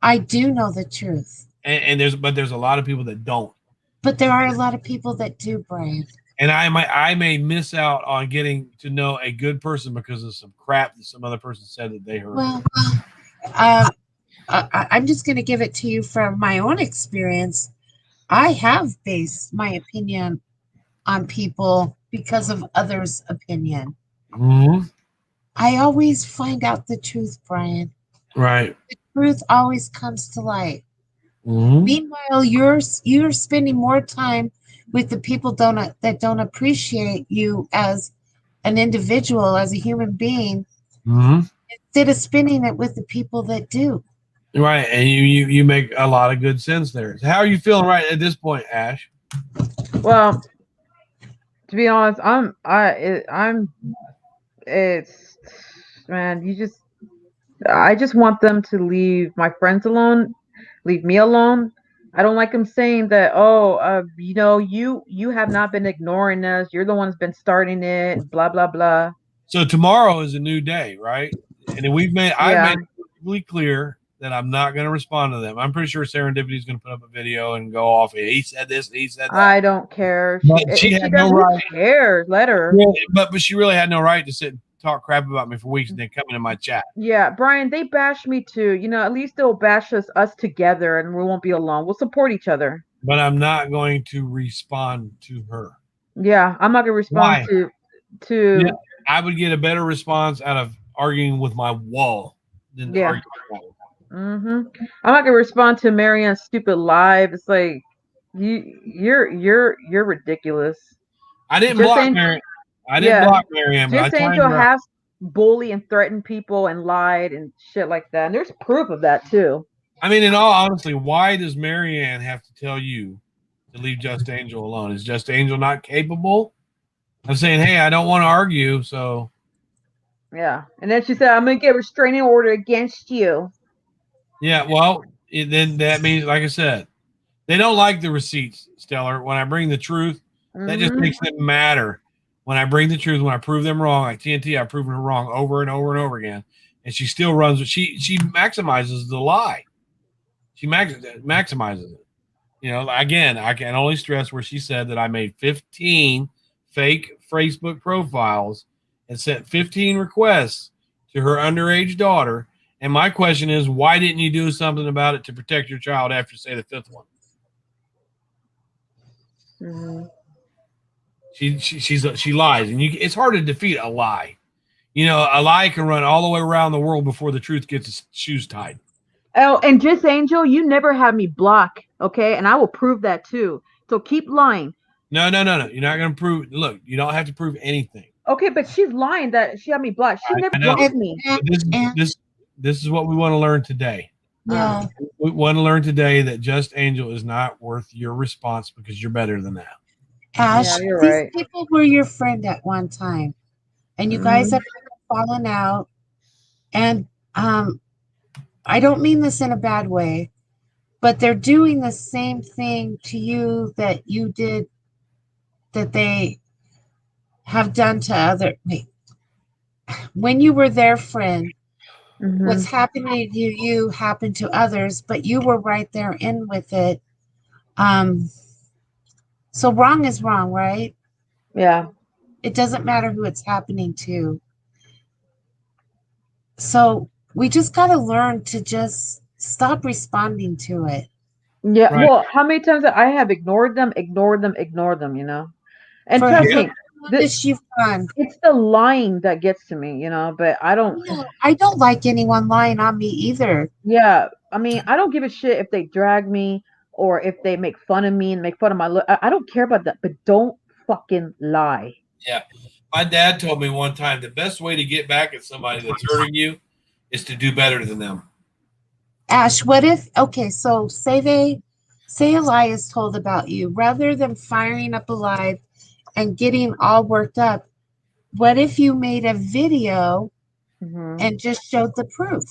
I do know the truth. And there's a lot of people that don't. But there are a lot of people that do, Brian. And I may miss out on getting to know a good person because of some crap that some other person said that they heard. Well, I'm just going to give it to you from my own experience. I have based my opinion on people because of others' opinion. Mm-hmm. I always find out the truth, Brian. Right. The truth always comes to light. Mm-hmm. Meanwhile, you're spending more time with the people that don't appreciate you as an individual, as a human being, instead of spending it with the people that do. Right, and you make a lot of good sense there. So how are you feeling right at this point, Ash? Well, to be honest, it's, man, I just want them to leave my friends alone, leave me alone. I don't like them saying that, you have not been ignoring us. You're the one's been starting it, blah, blah, blah. So tomorrow is a new day, right? And I've made it perfectly clear that I'm not going to respond to them. I'm pretty sure Serendipity is going to put up a video and go off. He said this, he said that. I don't care. She had no right. Who cares? Let her. Really, but she really had no right to sit and talk crap about me for weeks and then come into my chat. Yeah, Brian, they bash me too. You know, at least they'll bash us together and we won't be alone. We'll support each other. But I'm not going to respond to her. Yeah, I'm not going to respond to Yeah, I would get a better response out of arguing with my wall than arguing with my I'm not gonna respond to Marianne's stupid live. It's like you're ridiculous. I didn't block Marianne. I didn't block Marianne. Just Angel has bullied and threatened people and lied and shit like that. And there's proof of that too. I mean, in all honesty, why does Marianne have to tell you to leave Just Angel alone? Is Just Angel not capable of saying, "Hey, I don't want to argue"? So yeah, and then she said, "I'm gonna get a restraining order against you." Yeah, well, then that means, like I said, they don't like the receipts, Stellar. When I bring the truth, that just makes them matter. When I bring the truth, when I prove them wrong, like TNT, I've proven her wrong over and over and over again, and she still runs. She maximizes the lie. She maximizes it. You know, again, I can only stress where she said that I made 15 fake Facebook profiles and sent 15 requests to her underage daughter. And my question is, why didn't you do something about it to protect your child after, say, the fifth one? She lies, and it's hard to defeat a lie. You know, a lie can run all the way around the world before the truth gets its shoes tied. Oh, and Just Angel, you never have me block, okay? And I will prove that too. So keep lying. No. You're not going to prove. Look, you don't have to prove anything. Okay, but she's lying that she had me blocked. She never blocked me. This is what we want to learn today. Yeah. We want to learn today that Just Angel is not worth your response because you're better than that. Ash, these people were your friend at one time, and you guys have fallen out. And I don't mean this in a bad way, but they're doing the same thing to you that you did, that they have done to other. Wait, when you were their friend, what's Mhm. happening to you happened to others, but you were right there in with it. Um, so wrong is wrong, right? Yeah. It doesn't matter who it's happening to. So we just got to learn to just stop responding to it. Yeah. Right. Well, how many times I have ignored them, ignored them, ignored them, you know? And For trust Yeah. how me, the foolish you've gone. it's the lying that gets to me, you know, but I don't No, I don't like anyone lying on me either. yeah, I mean, I don't give a shit if they drag me or if they make fun of me and make fun of my look. I don't care about that, but don't fucking lie. Yeah. My dad told me one time the best way to get back at somebody that's hurting you is to do better than them. Ash, what if, okay, so say a lie is told about you, rather than firing up a lie and getting all worked up, what if you made a video Hmm. and just showed the proof?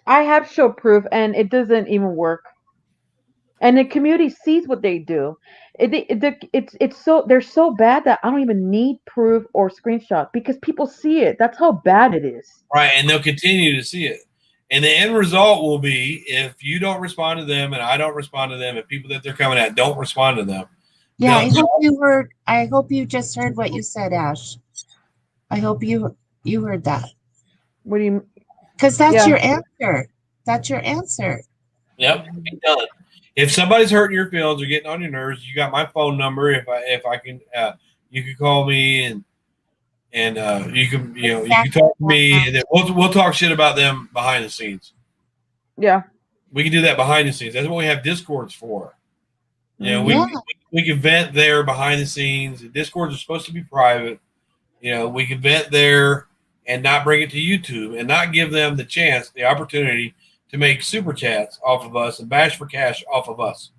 I have show proof, and it doesn't even work. And the community sees what they do. It's so they're so bad that I don't even need proof or screenshot because people see it. That's how bad it is. Right. And they'll continue to see it. And the end result will be if you don't respond to them and I don't respond to them and people that they're coming at don't respond to them, Yeah, they'll, I hope you just heard what you said, Ash. I hope you heard that. What do you? Because that's Yeah. your answer. That's your answer. yep, be done. If somebody's hurting your feelings or getting on your nerves, you got my phone number. If I can, you can call me and you can you can Exactly. talk to me and then we'll talk shit about them behind the scenes. Yeah. We can do that behind the scenes. That's what we have Discords for. You know, Hmm. Yeah. we can vent there behind the scenes. Discords are supposed to be private. You know, we can vent there and not bring it to YouTube and not give them the chance, the opportunity to make super chats off of us and bash for cash off of us.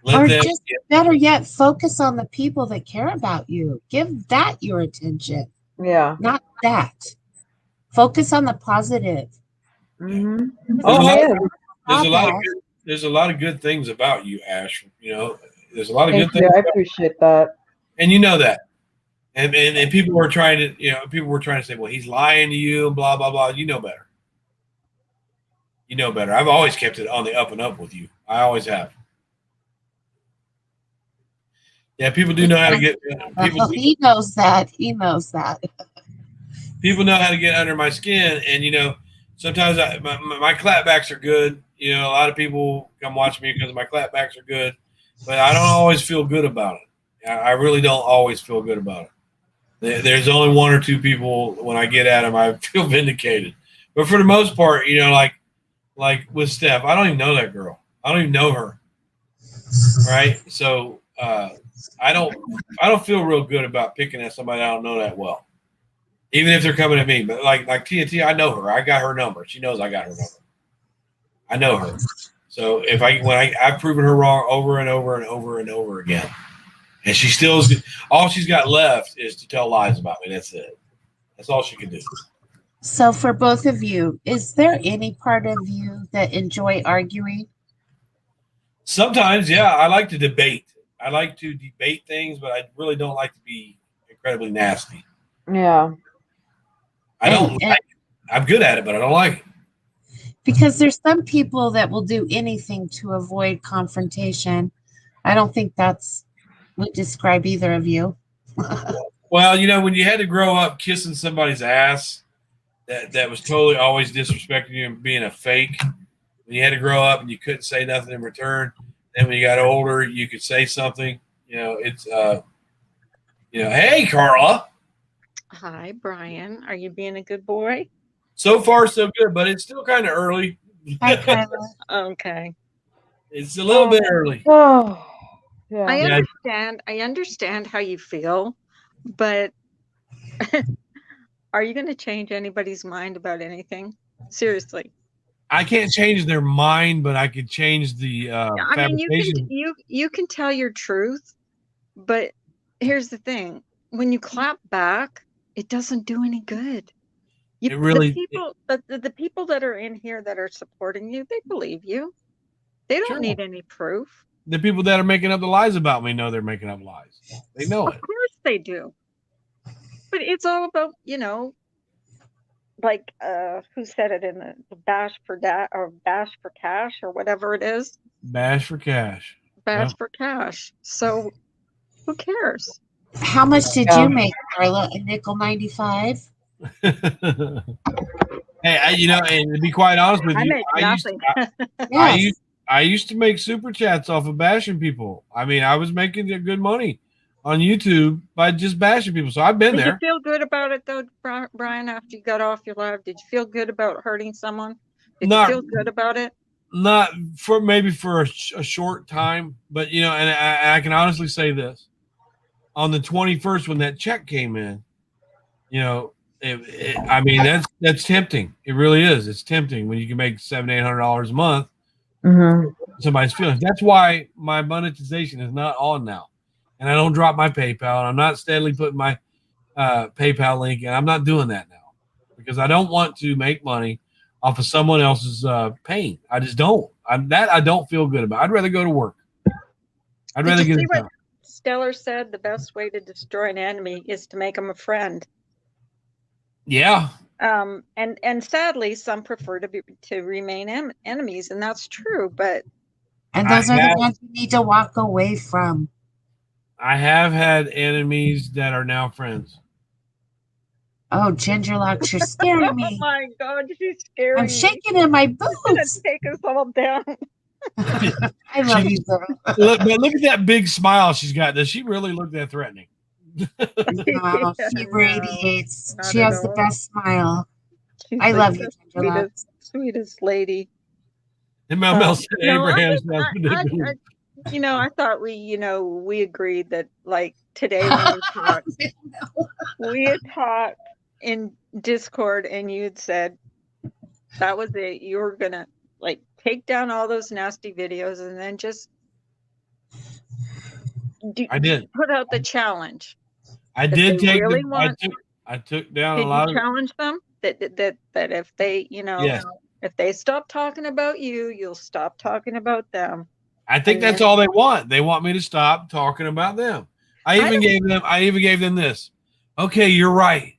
Let Or them. just better yet, focus on the people that care about you. Give that your attention, Yeah. not that. Focus on the positive. Yeah. Hmm. There's a Oh, lot. yeah. There's a Stop, lot of Ash. good. There's a lot of good things about you, Ash. You know, there's a lot of Thank good you. things, I appreciate that. and you know that. And people were trying to, people were trying to say, well, he's lying to you and blah blah blah. You know better. You know better. I've always kept it on the up and up with you. I always have. Yeah, people do know how to get people. He knows that. He knows that. People know how to get under my skin, and sometimes my clapbacks are good. You know, a lot of people come watch me because my clapbacks are good, but I don't always feel good about it. I really don't always feel good about it. There's only one or two people when I get at them I feel vindicated, but for the most part, like with Steph, I don't even know that girl. I don't even know her, right? So I don't feel real good about picking at somebody I don't know that well, even if they're coming at me. But like TNT, I know her. I got her number. She knows I got her number. I know her. So I've proven her wrong over and over and over and over again, and she still is. All she's got left is to tell lies about me. That's it. That's all she can do. So for both of you, is there any part of you that enjoy arguing? Sometimes, yeah, I like to debate. I like to debate things, but I really don't like to be incredibly nasty. Yeah. I don't And like it. I'm good at it, but I don't like it. because there's some people that will do anything to avoid confrontation. I don't think that's would describe either of you. Well, when you had to grow up kissing somebody's ass that was totally always disrespecting you and being a fake, when you had to grow up and you couldn't say nothing in return, then when you got older, you could say something. It's hey Carla. Hi, Brian. Are you being a good boy? So far so good, but it's still kind of early. Hi, Kyla. Okay. It's a little bit early. Oh, yeah. I Yeah. understand. I understand how you feel, but are you going to change anybody's mind about anything? Seriously. I can't change their mind, but I could change the Yeah, I mean, fabrication. you can tell your truth, but here's the thing. When you clap back, it doesn't do any good. It really- the people that are in here that are supporting you, they believe you. They don't Sure. need any proof. The people that are making up the lies about me know they're making up lies. They know Of it. course they do. But it's all about, like who said it in the bash for bash for cash or whatever it is. Bash for cash. Bash Yep. for cash. So who cares? How much did you make, Carla? A nickel 95? Hey, and to be quite honest with I you, make nothing. Yes. I used to make super chats off of bashing people. I mean, I was making good money on YouTube by just bashing people. So I've been Did there. you feel good about it though, Brian, after you got off your live? Did you feel good about hurting someone? Did Not- you feel good about it? Not for maybe for a short time, but and I can honestly say this: on the 21st, when that check came in, I mean that's tempting. It really is. It's tempting when you can make $700-800 a month. Mm-hmm. Somebody's feelings. That's why my monetization is not on now, and I don't drop my PayPal. And I'm not steadily putting my PayPal link, and I'm not doing that now because I don't want to make money off of someone else's pain. I just don't. I don't feel good about. I'd rather go to work. I'd rather get it done. Stellar said the best way to destroy an enemy is to make them a friend. Yeah. And sadly, some prefer to remain enemies, and that's true. But those are the ones you need to walk away from. I have had enemies that are now friends. Oh, Gingerlocks, you're scaring me. Oh my God, she's scaring me. I'm shaking in my boots. It's gonna take us all down. I love you, girl. Look at that big smile she's got. Does she really look that threatening? No, she radiates. not She at has the all. best smile. She's I like love the you, Gingerlocks. sweetest lady. And Mel said Abraham. I thought we agreed that like today when we had talked in Discord and you'd said that was it. You were gonna like take down all those nasty videos and then just I did put out the challenge. I did take really I took down did a lot you challenge them that if they yes. if they stop talking about you, you'll stop talking about them. I think that's all they want. They want me to stop talking about them. I even gave them this. Okay, you're right.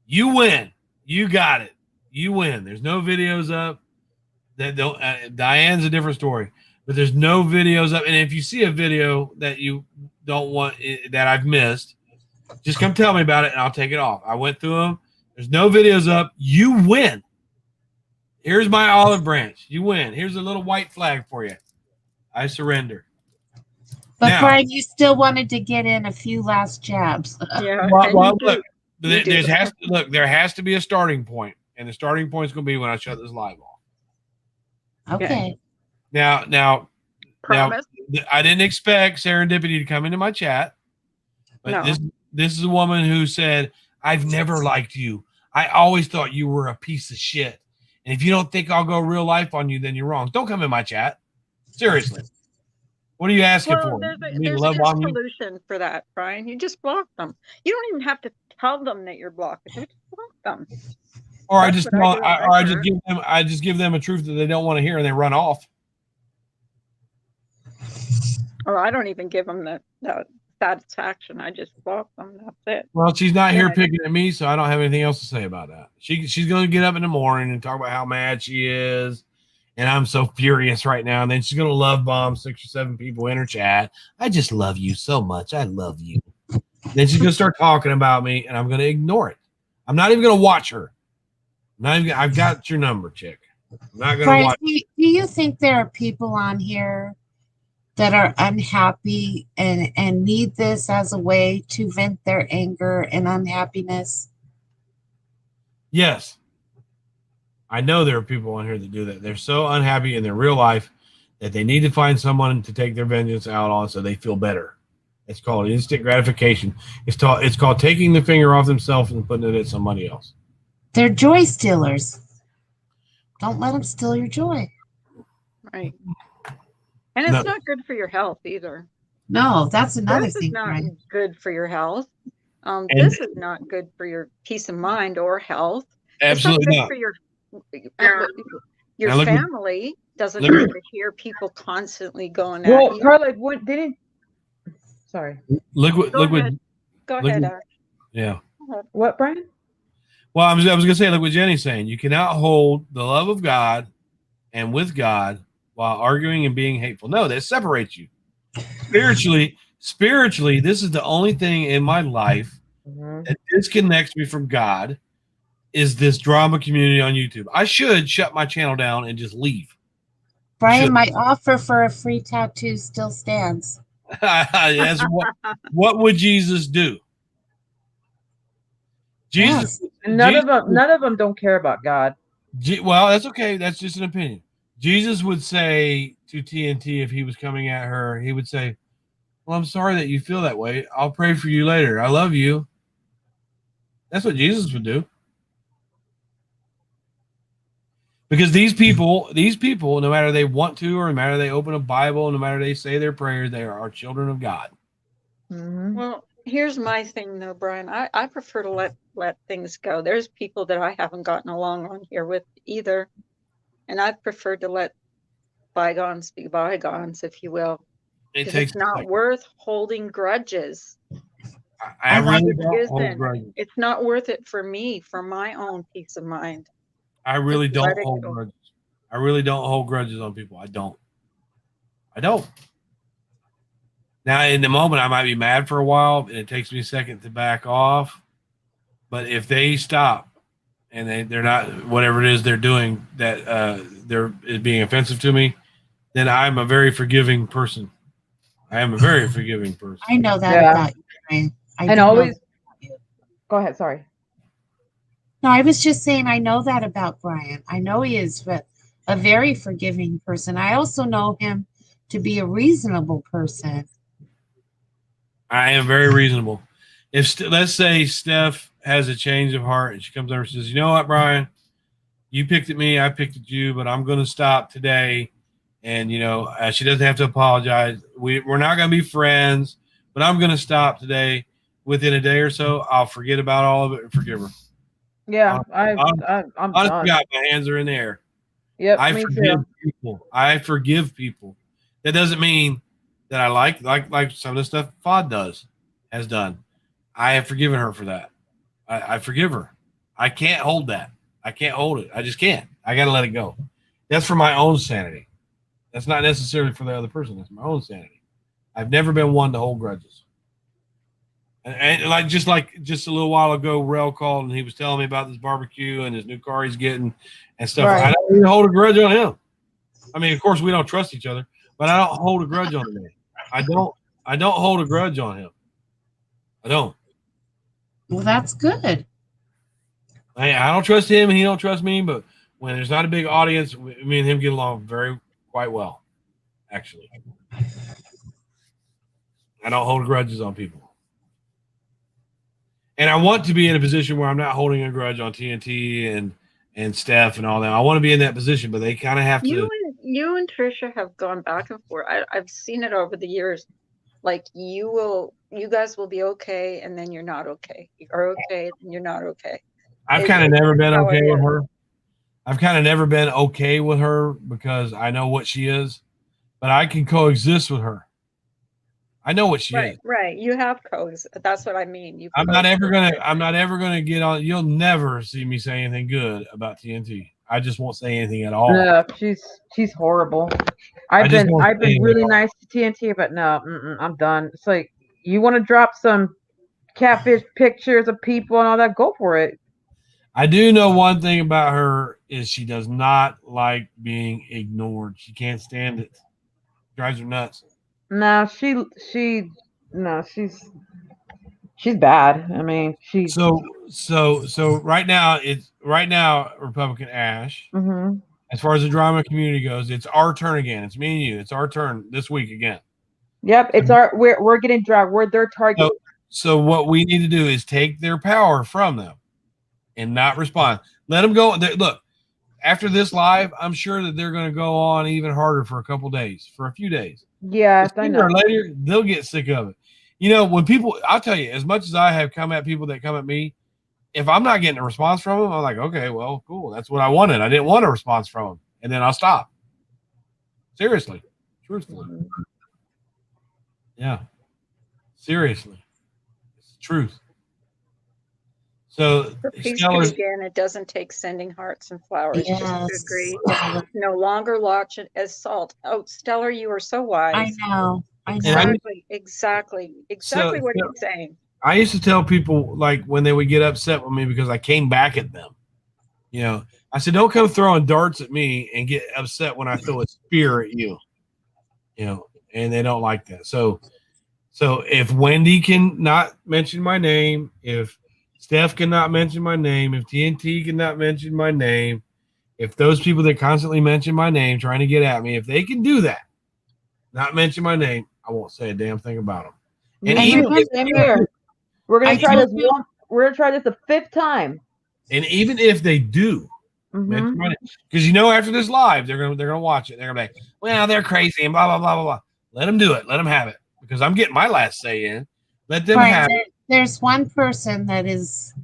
You win. You got it. You win. There's no videos up. That don't. Diane's a different story, but there's no videos up. And if you see a video that you don't want that I've missed, just come tell me about it, and I'll take it off. I went through them. There's no videos up. You win. Here's my olive branch. You win. Here's a little white flag for you. I surrender. But now, Brian, you still wanted to get in a few last jabs. Yeah. Well, look, there has to be a starting point, and the starting point is going to be when I shut this live off. Okay. Now, Promise? I didn't expect Serendipity to come into my chat, but this is a woman who said, "I've never liked you. I always thought you were a piece of shit. And if you don't think I'll go real life on you, then you're wrong. Don't come in my chat. Seriously. What are you asking for? There's a solution for that, Brian. You just block them. You don't even have to tell them that you're blocked. You just block them. Or I just give them a truth that they don't want to hear and they run off. Or I don't even give them the satisfaction. I just block them. That's it. Well, she's not here picking at me, so I don't have anything else to say about that. She's going to get up in the morning and talk about how mad she is. And I'm so furious right now. And then she's going to love bomb 6 or 7 people in her chat. I just love you so much. I love you. Then she's going to start talking about me, and I'm going to ignore it. I'm not even going to watch her. I've got your number, chick. I'm not going to watch. Do you think there are people on here that are unhappy and need this as a way to vent their anger and unhappiness? Yes. I know there are people on here that do that. They're so unhappy in their real life that they need to find someone to take their vengeance out on so they feel better. It's called instant gratification. It's called taking the finger off themselves and putting it at somebody else. They're joy stealers. Don't let them steal your joy. Right. And it's not good for your health either. No, that's another thing. This is not good for your health. And this is not good for your peace of mind or health. Absolutely good not. for your Now look what- family. Doesn't look need what- to hear people constantly going Well, at you. Carla, what didn't? Sorry. Look what Go look what ahead. Go look ahead, what- Ash. yeah. Go ahead. What, Brian? Well, I was gonna say, look what Jenny's saying. You cannot hold the love of God and with God while arguing and being hateful. No, that separates you. Spiritually, this is the only thing in my life that disconnects me from God is this drama community on YouTube. I should shut my channel down and just leave. Brian, my offer for a free tattoo still stands. That's what would Jesus do? Jesus. Yes. None of them don't care about God. Well, that's okay. That's just an opinion. Jesus would say to TNT if he was coming at her, he would say, "Well, I'm sorry that you feel that way. I'll pray for you later. I love you." That's what Jesus would do. Because these people, no matter they want to, or no matter they open a Bible, no matter they say their prayers, they are children of God. Mm-hmm. Well, here's my thing though, Brian. I prefer to let things go. There's people that I haven't gotten along on here with either. And I prefer to let bygones be bygones, if you will. It's not worth holding grudges. I really don't hold grudges. It's not worth it for me, for my own peace of mind. I really don't hold grudges. I really don't hold grudges on people. I don't. Now, in the moment, I might be mad for a while, and it takes me a second to back off. But if they stop and they're not, whatever it is they're doing that is being offensive to me, then I'm a very forgiving person. I am a very forgiving person. I know that about you, Brian. And always go ahead. Sorry. No, I was just saying I know that about Brian. I know he is a very forgiving person. I also know him to be a reasonable person. I am very reasonable. If let's say Steph has a change of heart and she comes over and says, "You know what, Brian? You picked at me, I picked at you, but I'm going to stop today." And, she doesn't have to apologize. We're not going to be friends, but I'm going to stop today. Within a day or so, I'll forget about all of it and forgive her. Yeah, I'm honestly, God, my hands are in the air. Yep, I forgive people. I forgive people. That doesn't mean that I like some of the stuff Fod has done. I have forgiven her for that. I forgive her. I can't hold that. I can't hold it. I just can't. I got to let it go. That's for my own sanity. That's not necessarily for the other person. That's my own sanity. I've never been one to hold grudges. And just a little while ago, Rel called and he was telling me about this barbecue and his new car he's getting and stuff. Right. I don't even hold a grudge on him. I mean, of course, we don't trust each other, but I don't hold a grudge on him. I don't hold a grudge on him. I don't. Well, that's good. I don't trust him and he don't trust me, but when there's not a big audience, me and him get along quite well, actually. I don't hold grudges on people. And I want to be in a position where I'm not holding a grudge on TNT and Steph and all that. I want to be in that position, but they kind of have to. You and Trisha have gone back and forth. I've seen it over the years. Like you guys will be okay, and then you're not okay. You're okay, and you're not okay. I've kind of never been okay with her. I've kind of never been okay with her because I know what she is, but I can coexist with her. I know what she is. Right. You have codes. That's what I mean. I'm not ever gonna get on. You'll never see me say anything good about TNT. I just won't say anything at all. No, she's horrible. I've been really nice to TNT, but no, I'm done. It's like you want to drop some catfish pictures of people and all that, go for it. I do know one thing about her is she does not like being ignored. She can't stand it. Drives her nuts. No, she's bad. I mean, she's so right now Republican Ash. Mm-hmm. As far as the drama community goes, it's our turn again. It's me and you. It's our turn this week again. Yep, it's we're getting dragged. We're their target. So what we need to do is take their power from them and not respond. Let them go. Look, after this live, I'm sure that they're going to go on even harder for a few days. Yeah, I know. Sooner or later, they'll get sick of it. When people, I'll tell you, as much as I have come at people that come at me, if I'm not getting a response from them, I'm like, okay, well, cool. That's what I wanted. I didn't want a response from them. And then I'll stop. Seriously. Truthfully. Yeah. Seriously. It's the truth. So, For peace to Stellar, begin, it doesn't take sending hearts and flowers just to Yes. agree. No longer watch it as salt. Oh, Stellar, you are so wise. I know. I know. And Exactly So- what he's saying. I used to tell people, like, when they would get upset with me because I came back at them, you know, I said, don't come throwing darts at me and get upset when I throw a spear at you, you know, and they don't like that. So if Wendy can not mention my name, if Steph cannot mention my name, if TNT cannot mention my name, if those people that constantly mention my name trying to get at me, if they can do that, not mention my name, I won't say a damn thing about them. And Me even too. if, Same here. We're gonna I try told this one. We're gonna try this the 5th time. and even if they do mention my name, because after this live, they're gonna watch it. They're gonna be like, well, they're crazy and blah blah blah blah blah. Let them do it. Let them have it because I'm getting my last say in. Let them have it. There's one person that is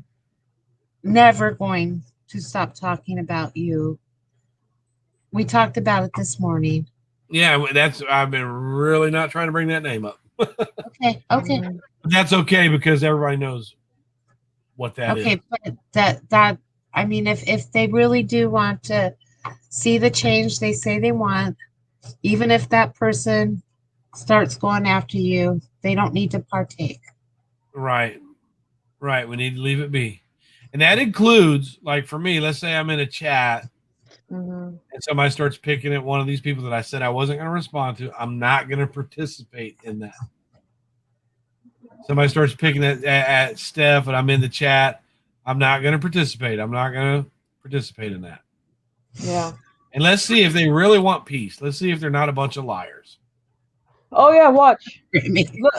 never going to stop talking about you. We talked about it this morning. Yeah, I've been really not trying to bring that name up. Okay. But that's okay because everybody knows what that is. Okay, but that I mean, if they really do want to see the change they say they want, even if that person starts going after you, they don't need to partake. Right. We need to leave it be. And that includes, like for me, let's say I'm in a chat and somebody starts picking at one of these people that I said I wasn't going to respond to. I'm not going to participate in that. Somebody starts picking at Steph and I'm in the chat. I'm not going to participate. I'm not going to participate in that. Yeah. And let's see if they really want peace. Let's see if they're not a bunch of liars. Oh yeah, watch.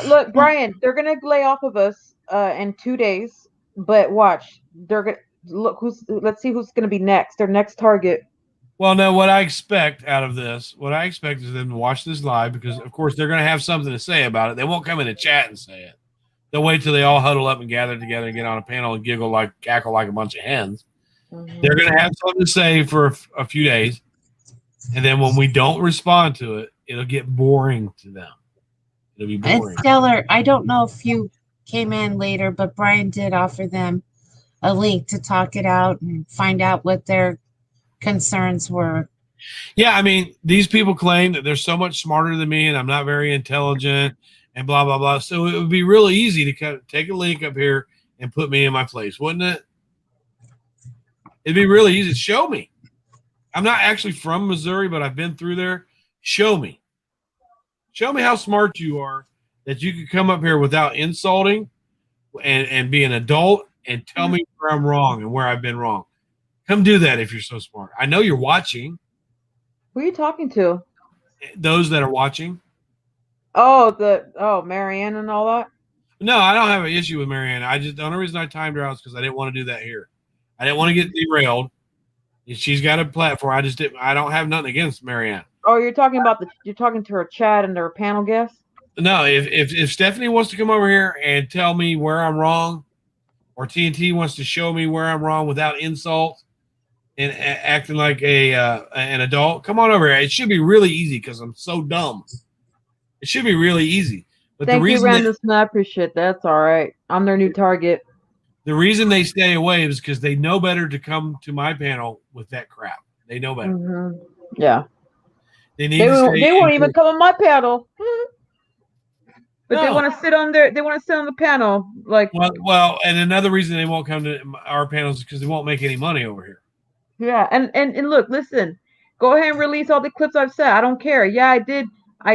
Look, Brian, they're gonna lay off of us in 2 days. But watch, they're gonna let's see who's gonna be next. Their next target. Well, no, what I expect out of this, what I expect is them to watch this live because, of course, they're going to have something to say about it. They won't come in the chat and say it. They'll wait till they all huddle up and gather together and get on a panel and cackle like a bunch of hens. They're going to have something to say for a few days. And then when we don't respond to it, it'll get boring to them. It'll be boring. And Stellar, I don't know if you came in later, but Brian did offer them a link to talk it out and find out what their concerns were. Yeah, I mean, these people claim that they're so much smarter than me and I'm not very intelligent and blah, blah, blah. So it would be really easy to take a link up here and put me in my place, wouldn't it? It'd be really easy to show me. I'm not actually from Missouri, but I've been through there. Show me. Show me how smart you are that you could come up here without insulting and be an adult and tell me where I'm wrong and where I've been wrong. Come do that if you're so smart. I know you're watching. Who are you talking to? Those that are watching. Marianne and all that. No, I don't have an issue with Marianne. The only reason I timed her out is because I didn't want to do that here. I didn't want to get derailed. She's got a platform. I don't have nothing against Marianne. Oh, you're talking to her chat and her panel guests? No, if Stephanie wants to come over here and tell me where I'm wrong, or TNT wants to show me where I'm wrong without insult and acting like an adult, come on over here. It should be really easy because I'm so dumb. It should be really easy. But Thank you, Randall. I appreciate that. That's all right. I'm their new target. The reason they stay away is because they know better to come to my panel with that crap. They know better. Yeah. They won't even come on my panel. But No. they want to sit on the panel. Well, and another reason they won't come to our panels is because they won't make any money over here. Yeah, and look, listen, go ahead and release all the clips I've said. I don't care. Yeah, I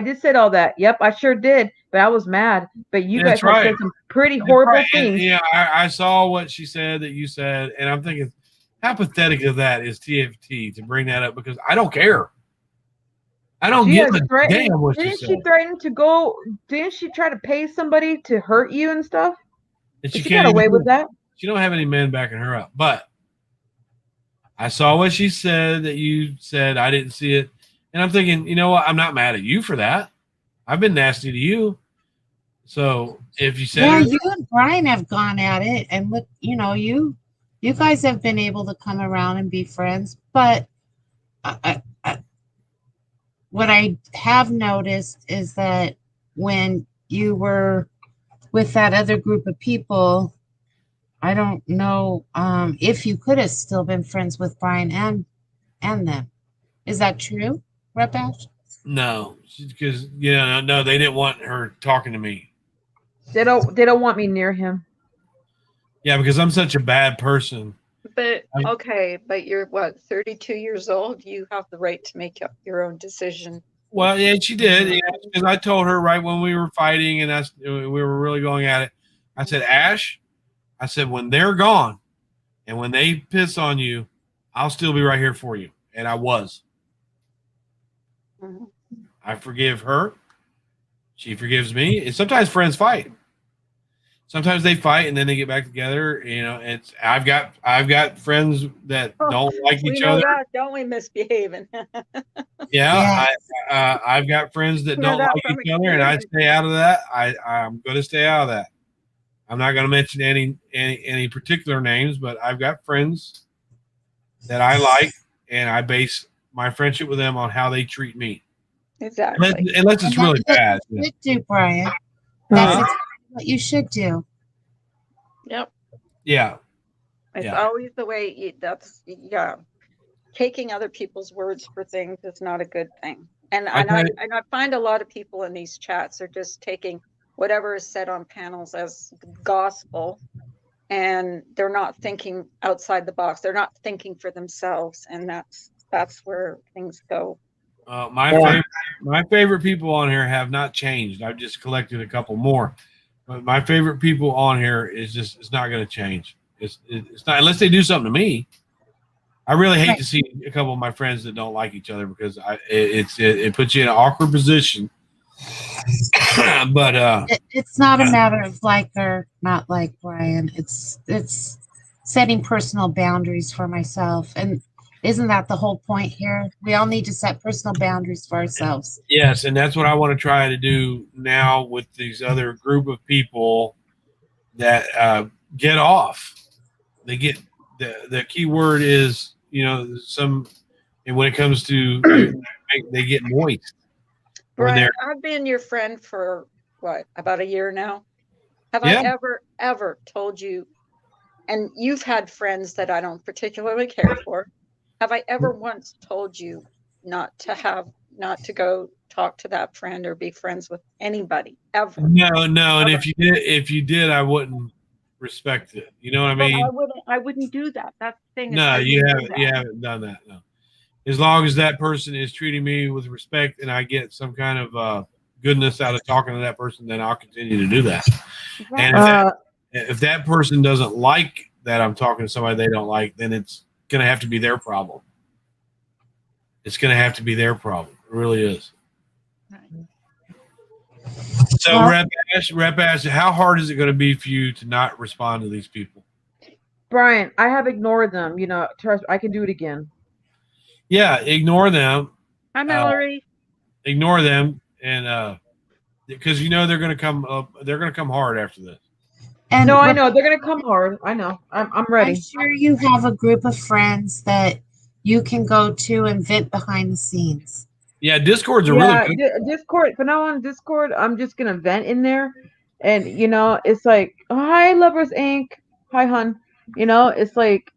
did say all that. Yep, I sure did. But I was mad. But you guys have said some pretty horrible things. Yeah, I saw what she said that you said, and I'm thinking, how pathetic of that is TFT to bring that up because I don't care. I don't give a damn what she said. Didn't she threaten to go? Didn't she try to pay somebody to hurt you and stuff? And she got away with that. She don't have any men backing her up. But I saw what she said that you said. I didn't see it. And I'm thinking, you know what? I'm not mad at you for that. I've been nasty to you. So if you said, you and Brian have gone at it, and look, you You guys have been able to come around and be friends, but what I have noticed is that when you were with that other group of people, I don't know if you could have still been friends with Brian and them. Is that true, Repash? No, because no, they didn't want her talking to me. They don't want me near him. Yeah, because I'm such a bad person. But okay, but you're what, 32 years old? You have the right to make up your own decision. Well, yeah, she did. Because I told her right when we were fighting and we were really going at it. I said, Ash, I said, when they're gone and when they piss on you, I'll still be right here for you. And I was. Mm-hmm. I forgive her. She forgives me. And sometimes friends fight. Sometimes they fight and then they get back together. It's I've got friends that don't like We each know other. that, don't we, misbehaving? Yeah, I've got friends that Know don't that like from each other, and I experience. stay out of that. I'm going to stay out of that. I'm not going to mention any particular names, but I've got friends that I like, and I base my friendship with them on how they treat me. Exactly. Unless it's really bad. You should do, Brian. That's exactly what you should do. Yep. Yeah. It's always the way taking other people's words for things is not a good thing. And I find a lot of people in these chats are just taking whatever is said on panels as gospel, and they're not thinking outside the box. They're not thinking for themselves, and that's where things go. My favorite people on here have not changed. I've just collected a couple more, but my favorite people on here it's not going to change. It's not unless they do something to me. I really hate to see a couple of my friends that don't like each other because it puts you in an awkward position. But it's not a matter of like or not like, Brian. It's setting personal boundaries for myself, and isn't that the whole point here? We all need to set personal boundaries for ourselves. Yes, and that's what I want to try to do now with these other group of people that get off. They get the key word is and when it comes to they get moist. Brian, I've been your friend for what, about a year now. Have I ever told you, and you've had friends that I don't particularly care for, have I ever once told you not to go talk to that friend or be friends with anybody ever? No, and if you did, I wouldn't respect it. You know what I mean? I wouldn't do that. That's the thing. No, you haven't done that. No. As long as that person is treating me with respect and I get some kind of goodness out of talking to that person, then I'll continue to do that. And if that person doesn't like that I'm talking to somebody they don't like, then it's going to have to be their problem. It's going to have to be their problem. It really is. Right. So, Rep Ash, how hard is it going to be for you to not respond to these people? Brian, I have ignored them. Trust, I can do it again. Yeah, ignore them. Hi, Mallory. Ignore them, and because they're going to come up. They're going to come hard after this. And no, I know they're going to come hard. I know. I'm ready. I'm sure you have a group of friends that you can go to and vent behind the scenes. Yeah, Discords are really good. Discord. From now on, Discord, I'm just gonna vent in there, and it's like, oh, hi, Lovers Inc. Hi, hun. It's like,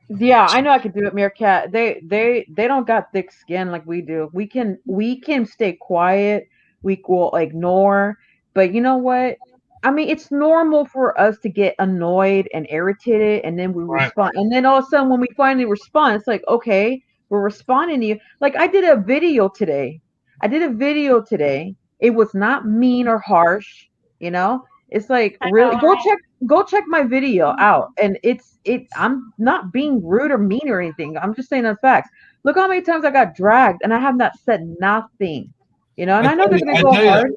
yeah, I know I could do it, Meerkat. They don't got thick skin like we do. We can stay quiet. We will ignore. But you know what? I mean, it's normal for us to get annoyed and irritated, and then we respond. And then all of a sudden, when we finally respond, it's like, okay, we're responding to you. Like I did a video today. It was not mean or harsh. It's like, really, go check my video out, and I'm not being rude or mean or anything. I'm just saying the facts. Look how many times I got dragged and I have not said nothing. And I know they're gonna go hard.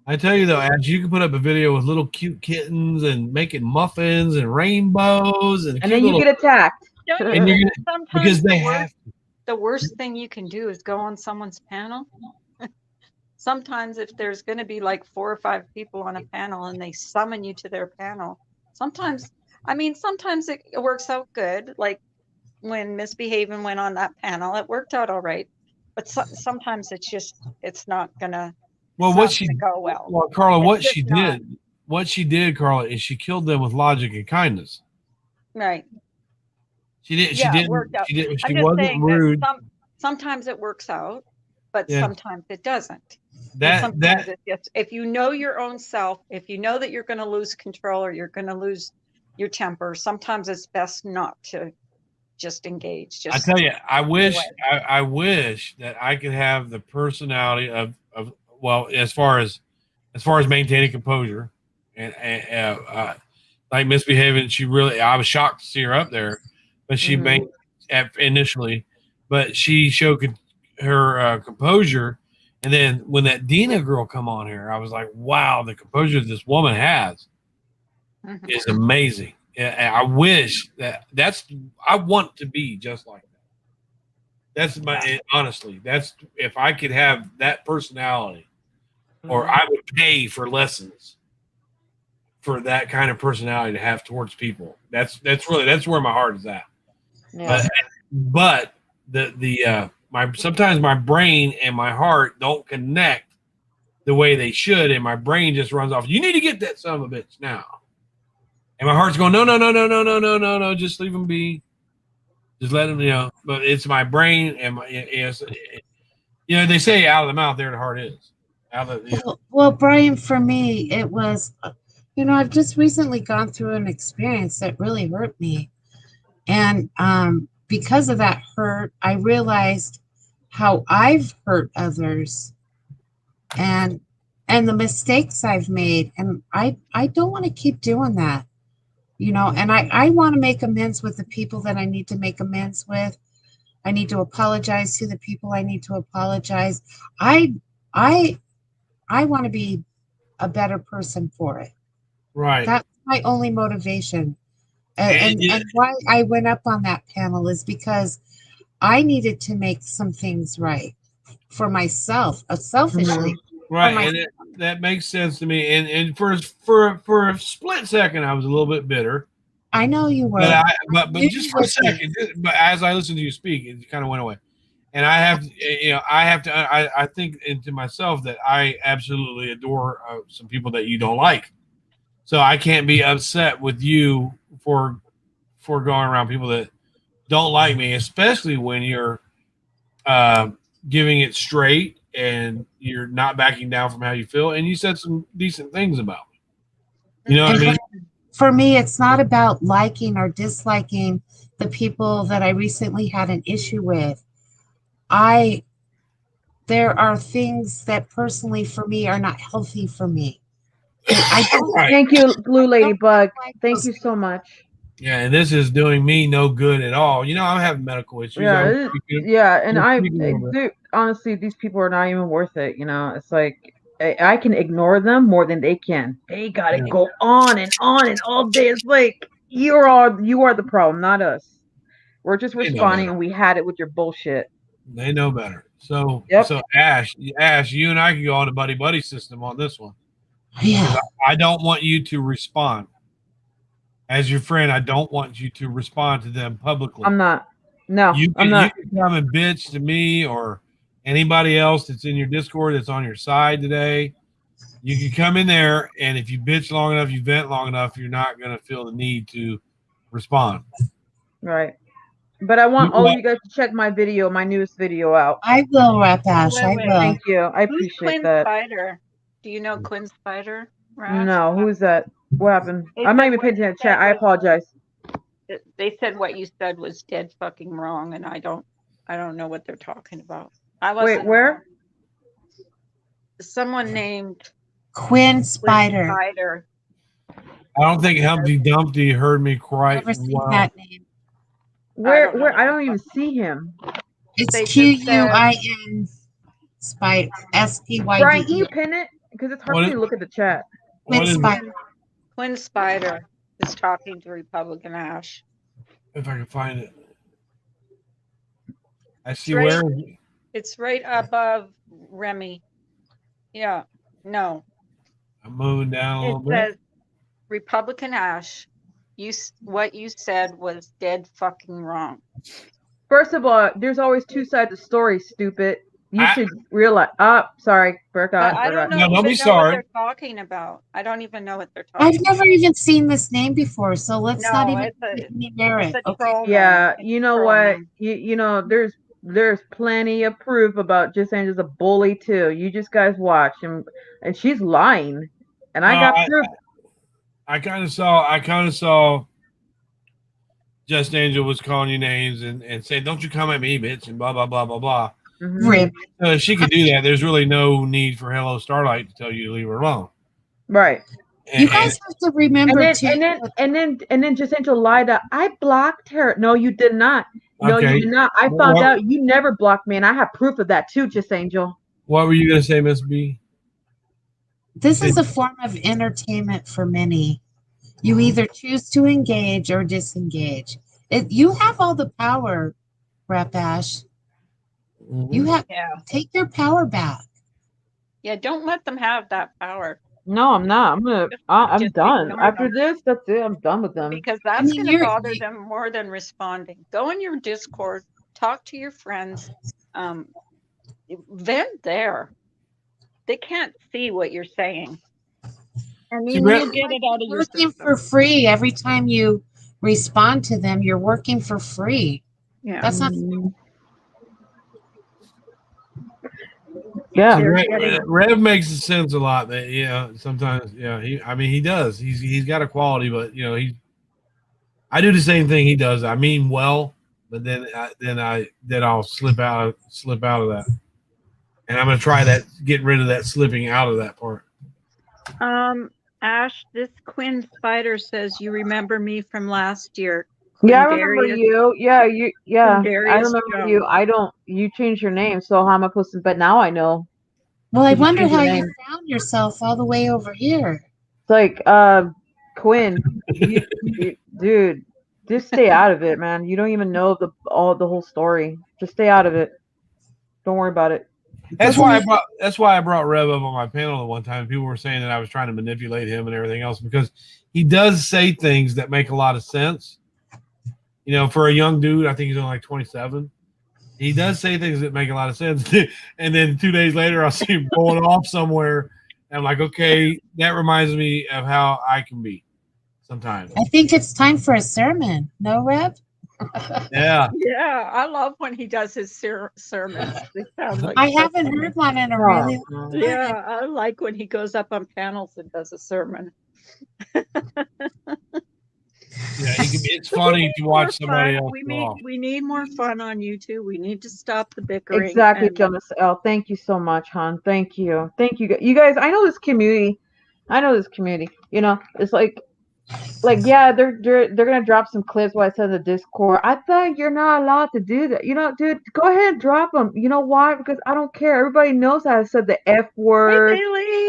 I tell you though, Ash, you can put up a video with little cute kittens and making muffins and rainbows, and then you get attacked. And you're because they have to. The worst thing you can do is go on someone's panel. Sometimes if there's going to be like 4 or 5 people on a panel and they summon you to their panel, sometimes I mean, sometimes it works out good. Like when Misbehaving went on that panel, it worked out all right. But sometimes it's not gonna Well, go well. well, Carla, It's just not. what she did, Carla, is she killed them with logic and kindness. Right. She did. Yeah, it worked out. She did. She I'm just wasn't saying rude. that sometimes it works out, but Yeah. sometimes it doesn't. And That sometimes it's just, if you know your own self, if you know that you're going to lose control or you're going to lose your temper, sometimes it's best not to just engage. I Just tell you, I wish away. I wish that I could have the personality of well, as far as maintaining composure and like Misbehaving. She really, I was shocked to see her up there, but she made initially, but she showed her composure. And then when that Dina girl come on here, I was like, wow, the composure this woman has is amazing. And I wish I want to be just like that. That's my, honestly, that's, if I could have that personality, or I would pay for lessons for that kind of personality to have towards people. That's where my heart is at. Yeah. But sometimes my brain and my heart don't connect the way they should, and my brain just runs off. You need to get that son of a bitch now, and my heart's going, no, no, no, no, no, no, no, no, no, just leave him be, just let him, But it's my brain and they say out of the mouth there the heart is. Well, Brian, for me, it was, I've just recently gone through an experience that really hurt me, and because of that hurt, I realized how I've hurt others, and the mistakes I've made, and I don't want to keep doing that, and I want to make amends with the people that I need to make amends with. I need to apologize to the people I need to apologize. I want to be a better person for it. Right. That's my only motivation. And why I went up on that panel is because I needed to make some things right for myself, selfishly. Right, and that makes sense to me. And for a split second, I was a little bit bitter. I know you were, but just for a second. But as I listened to you speak, it kind of went away. And I think into myself that I absolutely adore some people that you don't like. So I can't be upset with you for going around people that don't like me, especially when you're giving it straight and you're not backing down from how you feel. And you said some decent things about me. You know what I mean? For me, it's not about liking or disliking the people that I recently had an issue with. There are things that personally for me are not healthy for me. Thank you, Blue Ladybug. Thank you so much. Yeah, and this is doing me no good at all. I'm having medical issues. Dude, honestly, these people are not even worth it. It's like I can ignore them more than they can. They gotta go on and all day. It's like you are the problem, not us. We're just responding, and we had it with your bullshit. They know better. So Ash, you and I can go on a buddy system on this one. Yeah. I don't want you to respond. As your friend, I don't want you to respond to them publicly. I'm not. No, I'm not. You can come and bitch to me or anybody else that's in your Discord that's on your side today. You can come in there, and if you bitch long enough, you vent long enough, you're not going to feel the need to respond. Right. But I want all you guys to check my newest video out. I will, Rapash. I will. Thank you. I appreciate that. Spider? Do you know Quinn Spider? No, who's that? What happened? I'm not even paying attention to chat. I apologize. They said what you said was dead fucking wrong, and I don't know what they're talking about. Wait, where? Someone named Quinn Spider. I don't think Humpty Dumpty heard me quite well. That name. Where? I don't even see him. It's QUIN Spider. SPYDE. Brian, can you pin it? Because it's hard for me to look at the chat. Quinn Spider is talking to Republican Ash. If I can find it. I see where. It's right above Remy. Yeah. No. I'm moving down a little bit. It says Republican Ash what you said was dead fucking wrong. First of all, there's always two sides of story, stupid. You I- should realize. Sorry, forgot. But I don't No, don't be even know what sorry. they're talking about. I don't even know what they're talking I've about. never even seen this name before, so let's not No, even it's a give any merit. Okay. troll Yeah, name. It's you a know troll what? name. You know, there's plenty of proof about Just Angel's a bully too. You just guys watch, and she's lying, and I No, got proof. I kind of saw Just Angel was calling you names and saying, "Don't you come at me, bitch," and blah blah blah blah blah. Mhm. Rip. So if she could do that, there's really no need for Hello Starlight to tell you to leave her alone. Right. You guys have to remember And too. then Just Angel lied. I blocked her. No, you did not. No, Okay. you did not. I found out you never blocked me, and I have proof of that too, Just Angel. What were you gonna say, Miss B? This is a form of entertainment for many. You either choose to engage or disengage. You have all the power, Rap Ash. You have take your power back. Yeah, don't let them have that power. No, I'm not. I'm Just done. ignore After them. this, that's it. I'm done with them. Because that's going to bother them more than responding. Go in your Discord, talk to your friends, vent there. They can't see what you're saying. And then you get it out of your working system. for free every time you respond to them. You're working for free. Yeah, that's not. Yeah, Rev makes sense a lot. That sometimes he does. He's got a quality, but I do the same thing he does. I mean well, but then I'll slip out of that, and I'm gonna try that, getting rid of that slipping out of that part. Ash, this Quinn Spider says you remember me from last year. Yeah, I remember you. Yeah, I remember Jones. you. I don't. You changed your name, so how am I supposed to? But now I know. Well, I wonder how you found yourself all the way over here. It's like, Quinn, dude, just stay out of it, man. You don't even know the whole story. Just stay out of it. Don't worry about it. That's why I brought Rev up on my panel the one time. People were saying that I was trying to manipulate him and everything else, because he does say things that make a lot of sense. For a young dude, I think he's only like 27. He does say things that make a lot of sense. And then 2 days later, I'll see him going off somewhere. And I'm like, okay, that reminds me of how I can be sometimes. I think it's time for a sermon. No, Rev? Yeah. Yeah, I love when he does his sermons. They sound like I haven't heard one in a really long time. Yeah, I like when he goes up on panels and does a sermon. Yeah, it's funny to watch somebody else. We need more fun on YouTube. We need to stop the bickering. Exactly, Jonas. Oh, thank you so much, hon. Thank you. You guys. I know this community. It's like yeah, they're gonna drop some clips while I said in the Discord. I thought you're not allowed to do that. Dude, go ahead and drop them. You know why? Because I don't care. Everybody knows I said the F word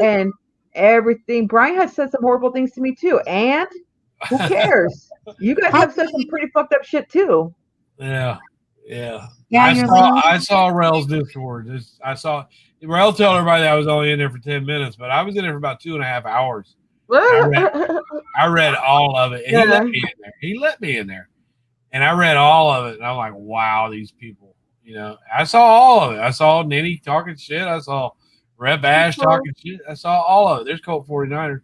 and everything. Brian has said some horrible things to me too, and who cares? You guys have said some pretty fucked up shit too. Yeah. Yeah, I saw Rel's Discord. I Rel tell everybody that I was only in there for 10 minutes, but I was in there for about 2.5 hours. I read all of it. And He let me in there. And I read all of it. And I'm like, wow, these people. I saw all of it. I saw Nitty talking shit. I saw Rep Ash talking shit. I saw all of it. There's Colt 49ers.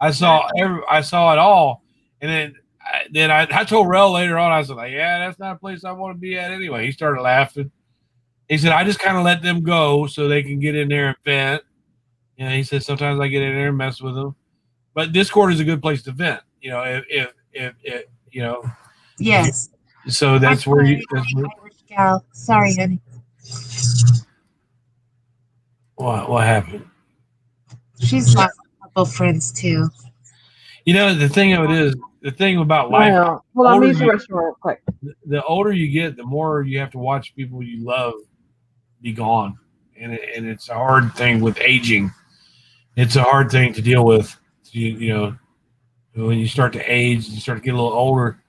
I saw it all. And then I told Rel later on, I was like, yeah, that's not a place I want to be at anyway. He started laughing. He said, I just kind of let them go so they can get in there and vent. He said, sometimes I get in there and mess with them. But Discord is a good place to vent. If Yes. So that's where you. Irish gal. Sorry, honey. What happened? She's lost a couple friends too. The thing of it is, the thing about life. Hold on, let me use the restroom real quick. The older you get, the more you have to watch people you love be gone, and it's a hard thing with aging. It's a hard thing to deal with. When you start to age, you start to get a little older,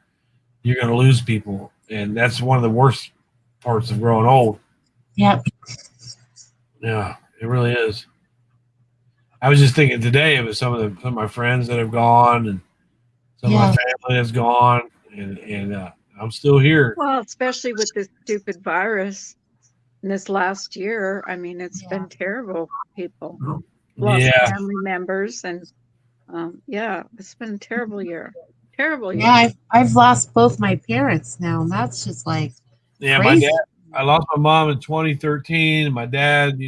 you're going to lose people, and that's one of the worst parts of growing old. Yep. Yeah, it really is. I was just thinking today of some of my friends that have gone, and Some of my family is gone, and I'm still here. Well, especially with this stupid virus in this last year. I mean, it's been terrible. People lost Yeah, family members, and yeah, it's been a terrible year. Terrible year. Yeah, I've lost both my parents now, and that's just like yeah. My crazy. dad. I lost my mom in 2013. And my dad,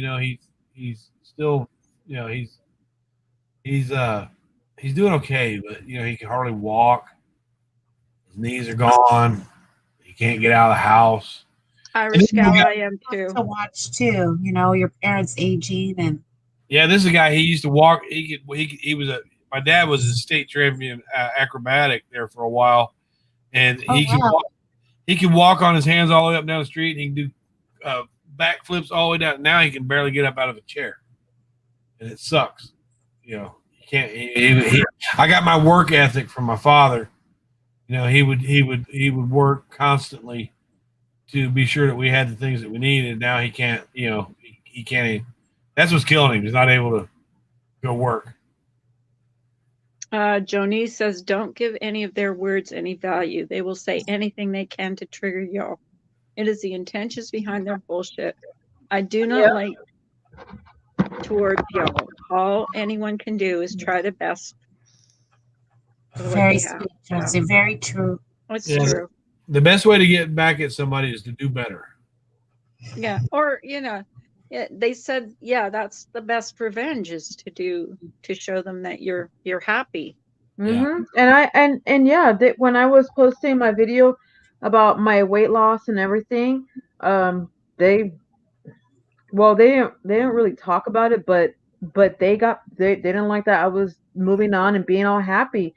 he's still, you know, he's doing okay, but he can hardly walk. His knees are gone. He can't get out of the house. Irish gal, Yeah. I am too. To watch too, your parents aging and Yeah, this is a guy. He used to walk. He was a. My dad was a state champion acrobatic there for a while, and oh wow. he can walk on his hands all the way up and down the street. And he can do backflips all the way down. Now he can barely get up out of a chair, and it sucks. He can't. I got my work ethic from my father. He would work constantly to be sure that we had the things that we needed. Now he can't. He can't. That's what's killing him. He's not able to go work. Joni says, don't give any of their words any value. They will say anything they can to trigger y'all. It is the intentions behind their bullshit. I do not like towards y'all. All anyone can do is try the best. Very sweet, Josie. Very true. It's true. The best way to get back at somebody is to do better. Yeah, or they said, that's the best revenge is to show them that you're happy. Mm-hmm. And when I was posting my video about my weight loss and everything, they didn't really talk about it, but they didn't like that I was moving on and being all happy.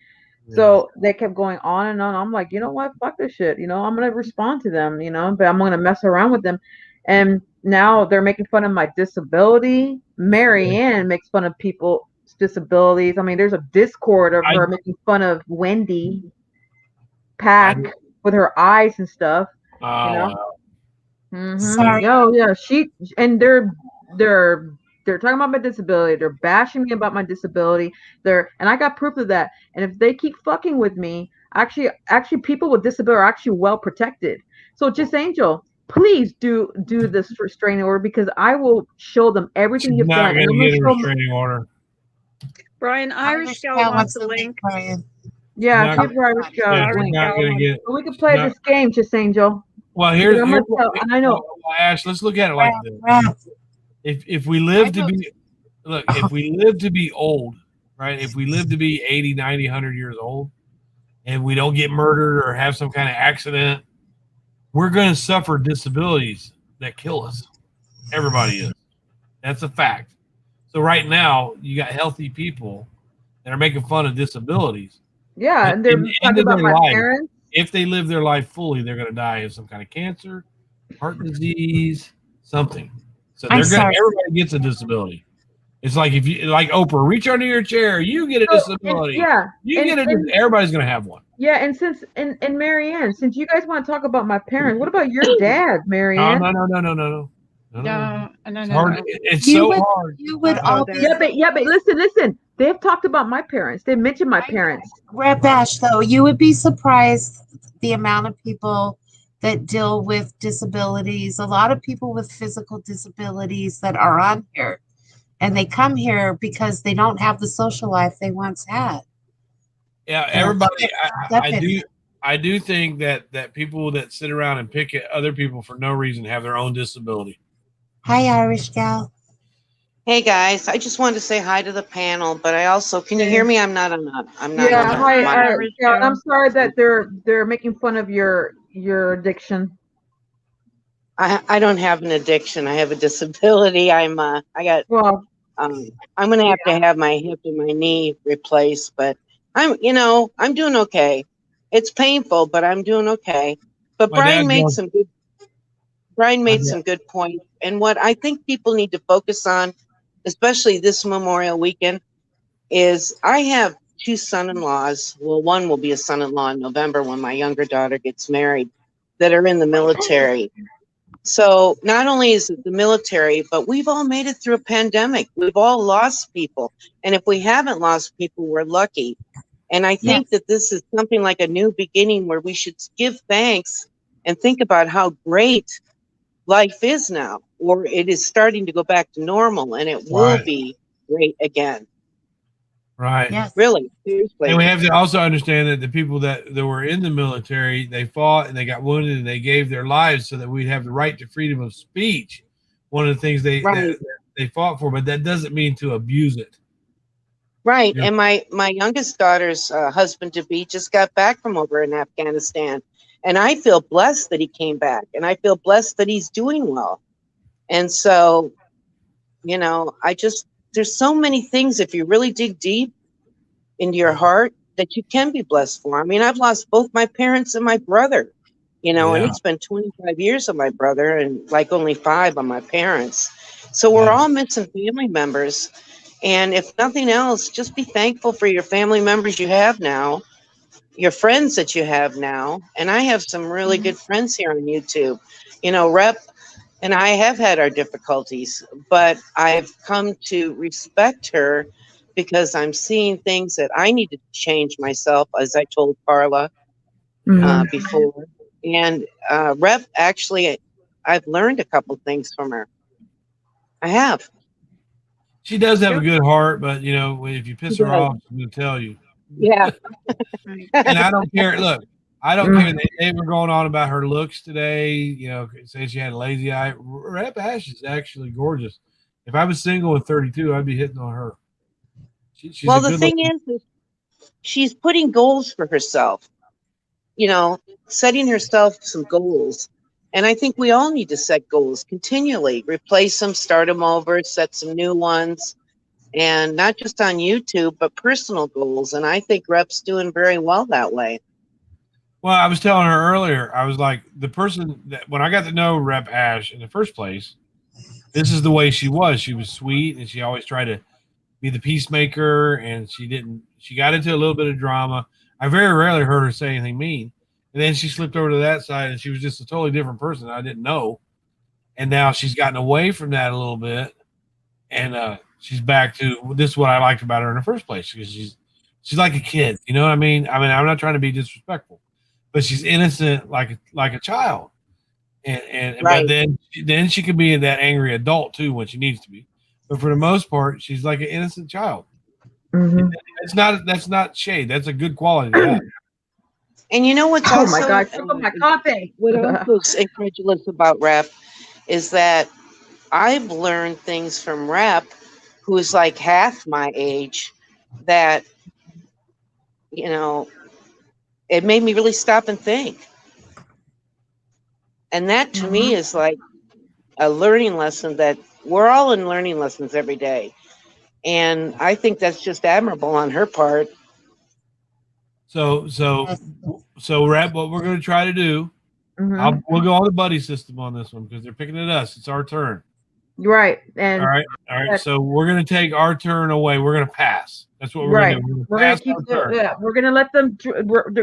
So they kept going on and on. I'm like, you know what? Fuck this shit. I'm gonna respond to them. But I'm gonna mess around with them. And now they're making fun of my disability. Marianne makes fun of people's disabilities. I mean, there's a Discord of her making fun of Wendy Pack with her eyes and stuff. Wow. Mm-hmm. Sorry. Oh yeah, they're talking about my disability. They're bashing me about my disability. And I got proof of that. And if they keep fucking with me, actually people with disability are actually well protected. So just Angel, please do this restraining order because I will show them everything you've done. Not going to get a restraining order. Brian, Irish gal wants a link. Brian. Yeah, give Irish gal a link. So we can play this game, just Angel. Well, here's and I know. Ash, let's look at it like this. If we live to be if we live to be old, right? If we live to be 80, 90, 100 years old and we don't get murdered or have some kind of accident, we're going to suffer disabilities that kill us. Everybody is. That's a fact. So right now, you got healthy people that are making fun of disabilities. Yeah, and they're talking about my parents. If they live their life fully, they're going to die of some kind of cancer, heart disease, something. So everybody gets a disability. It's like like Oprah, reach under your chair, you get a disability. Everybody's going to have one. Yeah, and Marianne, since you guys want to talk about my parents, what about your dad, Marianne? No. It's hard. It's so hard. You would all be. Yeah, but listen. They've talked about my parents. They mentioned my parents. Rep Ash, though, you would be surprised the amount of people that deal with disabilities. A lot of people with physical disabilities that are on here, and they come here because they don't have the social life they once had. Yeah, everybody. I do think that people that sit around and pick at other people for no reason have their own disability. Hi, Irish gal. Hey guys, I just wanted to say hi to the panel, but I also can you hear me? I'm not. Yeah, hi, Irish gal. I'm sorry that they're making fun of your addiction. I don't have an addiction. I have a disability. I'm going to have my hip and my knee replaced, but I'm doing okay. It's painful, but I'm doing okay. But Brian made some good points. And what I think people need to focus on, especially this Memorial weekend, is I have two son-in-laws. Well, one will be a son-in-law in November when my younger daughter gets married, that are in the military. So not only is it the military, but we've all made it through a pandemic. We've all lost people. And if we haven't lost people, we're lucky. And I think that this is something like a new beginning where we should give thanks and think about how great life is now, or it is starting to go back to normal, and it will Right. be great again. Right. Yes. Really, seriously. And we have to also understand that the people that were in the military, they fought and they got wounded and they gave their lives so that we'd have the right to freedom of speech. One of the things Right. they fought for, but that doesn't mean to abuse it. Right. Yeah. And my youngest daughter's husband to be just got back from over in Afghanistan. And I feel blessed that he came back. And I feel blessed that he's doing well. And so, you know, there's so many things, if you really dig deep into your heart, that you can be blessed for. I mean, I've lost both my parents and my brother, you know, and Yeah. it's been 25 years of my brother and like only 5 on my parents. So we're Yeah. all missing family members. And if nothing else, just be thankful for your family members you have now, your friends that you have now. And I have some really good friends here on YouTube. You know, Rep and I have had our difficulties, but I've come to respect her because I'm seeing things that I need to change myself, as I told Carla before. And Rep, actually, I've learned a couple things from her. I have. She does have a good heart, but you know, if you piss She her does. off, she's gonna tell you. Yeah. Right. And I don't care. Look, I don't care. They were going on about her looks today. You know, saying she had a lazy eye. Rep Ash is actually gorgeous. If I was single at 32, I'd be hitting on her. She's Well, a the good thing looking. is she's putting goals for herself, you know, setting herself some goals. And I think we all need to set goals continually, replace them, start them over, set some new ones, and not just on YouTube, but personal goals. And I think Rep's doing very well that way. Well, I was telling her earlier, I was like, the person that when I got to know Rep Ash in the first place, this is the way she was. She was sweet and she always tried to be the peacemaker, and she got into a little bit of drama. I very rarely heard her say anything mean. And then she slipped over to that side and she was just a totally different person I didn't know. And now she's gotten away from that a little bit. And she's back to this is what I liked about her in the first place, because she's like a kid. You know what I mean? I mean, I'm not trying to be disrespectful, but she's innocent like a child. And Right. but then she can be that angry adult too when she needs to be. But for the most part, she's like an innocent child. That's not shade. That's a good quality to have. And you know what's Oh also my God, sip on my coffee. what also is incredulous about Rep is that I've learned things from Rep, who is like half my age, that, you know, it made me really stop and think. And that to me is like a learning lesson, that we're all in learning lessons every day. And I think that's just admirable on her part. So Rep, what we're going to try to do, we'll go on the buddy system on this one because they're picking at us. It's our turn. Right. And All right. So we're going to take our turn away. We're going to pass. That's what we're right. going to do. We're gonna keep we're gonna let them.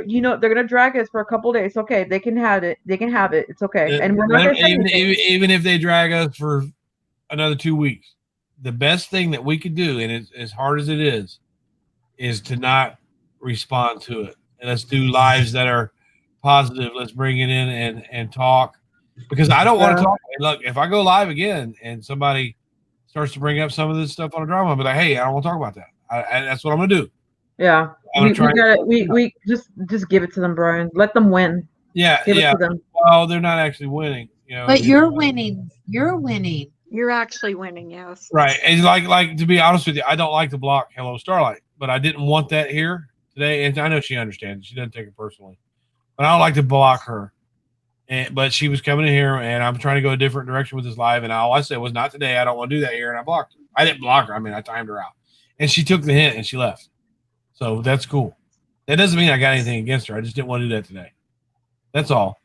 You know, they're gonna drag us for a couple days. Okay, they can have it. They can have it. It's okay. And we're not gonna say anything. Even if they drag us for another 2 weeks, the best thing that we could do, and it's as hard as it is to not respond to it. And let's do lives that are positive. Let's bring it in and talk, because I don't want to talk. Look, if I go live again and somebody starts to bring up some of this stuff on a drama, I'll be like, hey, I don't want to talk about that. That's what I'm gonna do. Yeah, we just give it to them, Brian. Let them win. Yeah, give yeah. It to them. Well, they're not actually winning, you know. But you're winning. You're winning. You're actually winning, yes. Right. And like to be honest with you, I don't like to block Hello Starlight, but I didn't want that here today. And I know she understands. She doesn't take it personally, but I don't like to block her. But she was coming in here, and I'm trying to go a different direction with this live. And all I said was, not today. I don't want to do that here. And I blocked her. I didn't block her. I mean, I timed her out. And she took the hint and she left. So that's cool. That doesn't mean I got anything against her. I just didn't want to do that today. That's all.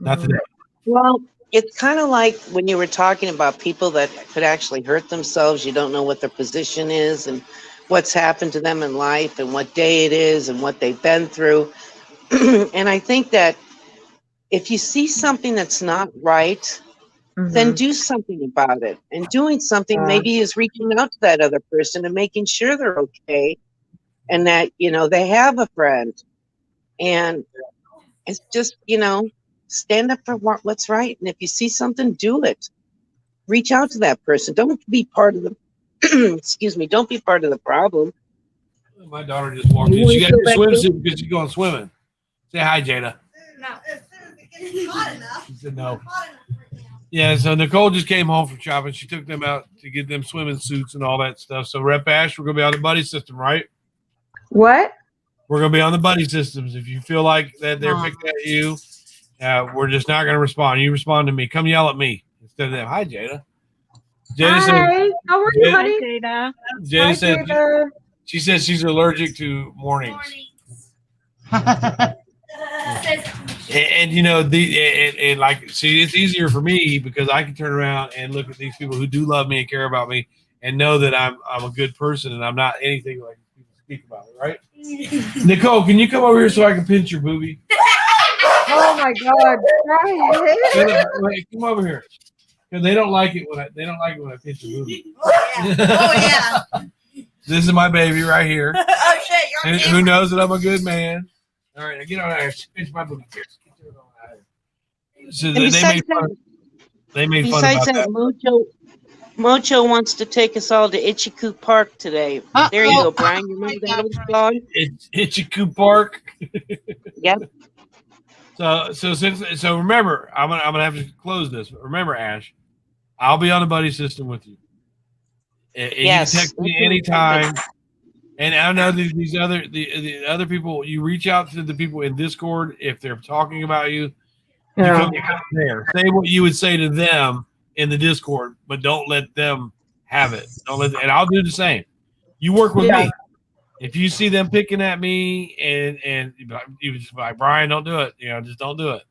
Not today. Well, it's kind of like when you were talking about people that could actually hurt themselves. You don't know what their position is and what's happened to them in life and what day it is and what they've been through. And I think that if you see something that's not right, then do something about it. And doing something maybe is reaching out to that other person and making sure they're okay. and that, they have a friend. And it's just, stand up for what's right. And if you see something, do it. Reach out to that person. Don't be part of the, excuse me, don't be part of the problem. My daughter just walked in. She got her swimsuit because she's going swimming. Say hi, Jada. No, as soon as it gets hot enough. She said no. Hot enough right now. Yeah, so Nicole just came home from shopping. She took them out to get them swimming suits and all that stuff. So Rep Ash, we're gonna be on the buddy system, right? What? We're gonna be on the buddy systems. If you feel like that they're picking at you, we're just not gonna respond. You respond to me. Come yell at me instead of them. Hi, Jada. Jada Hi, said, how are you, honey? Jada. Jada Hi, said Jada. she says she's allergic to mornings. And like, see, it's easier for me because I can turn around and look at these people who do love me and care about me and know that I'm a good person and I'm not anything like people speak about me, right? Nicole, can you come over here so I can pinch your boobie? Oh my God, Brian. Wait, come over here. Because they don't like it when I pinch your boobie. Oh yeah. This is my baby right here. Oh shit, you're Who knows that I'm a good man? All right, now get on out here. Pinch my booty. So And they besides made fun about that. Mocho wants to take us all to Itchy-Coo Park today. There you go, Brian. You remember that little song? It's Itchy-Coo Park. Yep. So remember, I'm gonna have to close this. But remember, Ash, I'll be on the buddy system with you. And Yes. you can text me anytime. And I know these other people, you reach out to the people in Discord if they're talking about you. You come there. Say what you would say to them in the Discord, but don't let them have it. And I'll do the same. You work with me. If you see them picking at me and you just like, Brian, don't do it. Just don't do it.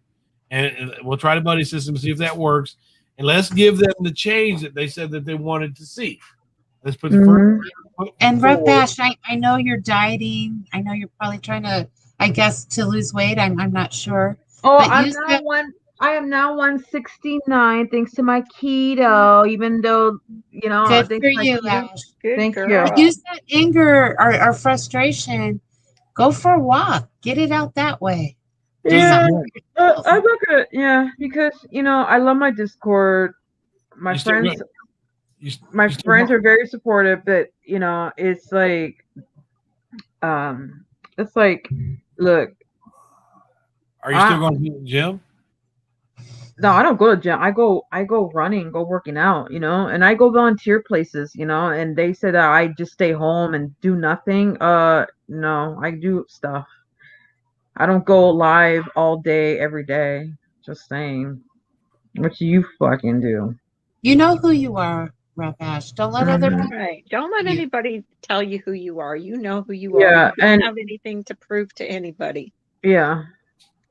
And we'll try the buddy system, see if that works. And let's give them the change that they said that they wanted to see. Let's put the first. And Rep Ash, I know you're dieting. I know you're probably trying to, I guess, to lose weight. I'm not sure. Oh, But I am now 169 thanks to my keto. Even though Good thanks for to my you, keto. Ash. Good Thank girl. you. But use that anger or frustration. Go for a walk. Get it out that way. Do Yeah, something for yourself. I look at because I love my Discord. My You still friends, got- you still friends got- are very supportive, but it's like, look, Are you still going to the gym? no, I don't go to gym. I go running, go working out, and I go volunteer places, and they say that I just stay home and do nothing. No, I do stuff. I don't go live all day, every day. Just saying. What you fucking do? You know who you are, Rep Ash. Don't let other Mhm. people. Right. Don't let You- anybody tell you who you are. You know who you Yeah, are. You don't and- have anything to prove to anybody. Yeah.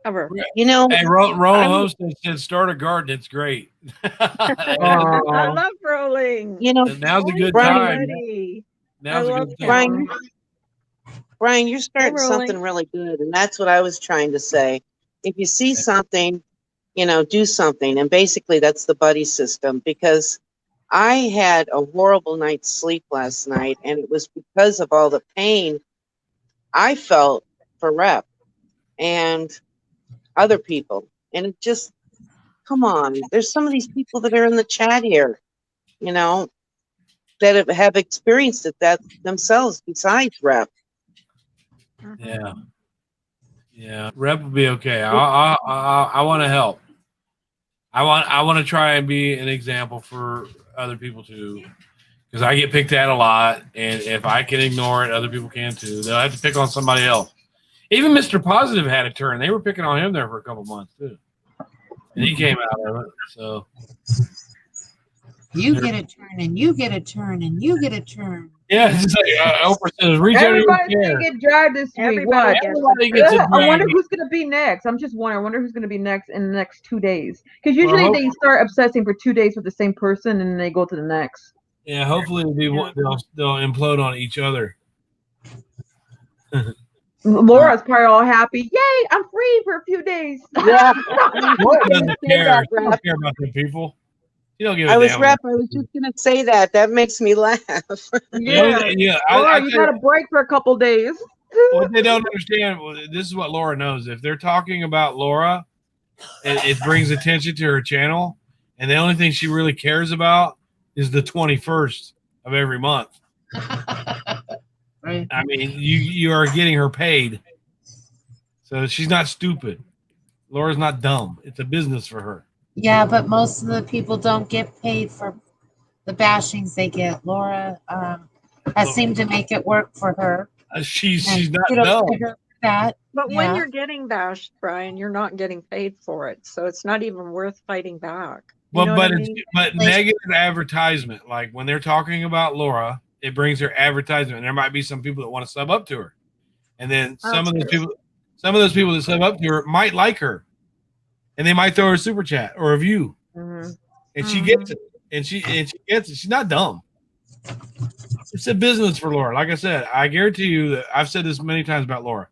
Ever. You know, Hey, Roll Homestead said start a garden. It's great. I Oh. love rolling. Now's a good Brian- time. Buddy. Now's I a love good time. him. Brian, you're starting rolling. something really good, and that's what I was trying to say. If you see something, do something, and basically that's the buddy system. Because I had a horrible night's sleep last night, and it was because of all the pain I felt for Rep and other people. And it just, come on, there's some of these people that are in the chat here, that have experienced it that themselves besides Rep. Yeah. Rep will be okay. I want to help. I want to try and be an example for other people too, because I get picked at a lot, and if I can ignore it, other people can too. They'll have to pick on somebody else. Even Mr. Positive had a turn. They were picking on him there for a couple months too, and he came out of it. So You get a turn, and you get a turn, and you get a turn. yeah, it's just like Oprah says, reach out your Everybody's chair. gonna get dragged this week. Everybody What? gets Everybody gets a Yeah, I wonder drag. who's gonna be next. I'm just wondering. I wonder who's gonna be next in the next 2 days. Because usually Well, they start obsessing for 2 days with the same person, and then they go to the next. Yeah, hopefully they'll implode on each other. Laura's probably all happy. Yay! I'm free for a few days. Yeah. Laura doesn't care. that, She don't care about the people. She don't give a I was damn. rep. I was just gonna say that. That makes me laugh. Yeah. Laura, I you tell you got a break for a couple days. what they don't understand. This is what Laura knows. If they're talking about Laura, it brings attention to her channel, and the only thing she really cares about is the 21st of every month. Right. I mean, you are getting her paid, so she's not stupid. Laura's not dumb. It's a business for her. Yeah, but most of the people don't get paid for the bashings they get. Laura has seemed to make it work for her. She's And not kudos dumb. to her for that. But when Yeah. you're getting bashed, Brian, you're not getting paid for it. So it's not even worth fighting back. You know what I mean? But negative advertisement, like when they're talking about Laura, it brings her advertisement. And there might be some people that want to sub up to her, and then some of those people that sub up to her might like her, and they might throw her a super chat or a view, and she gets it, and she gets it. She's not dumb. It's a business for Laura. Like I said, I guarantee you that I've said this many times about Laura.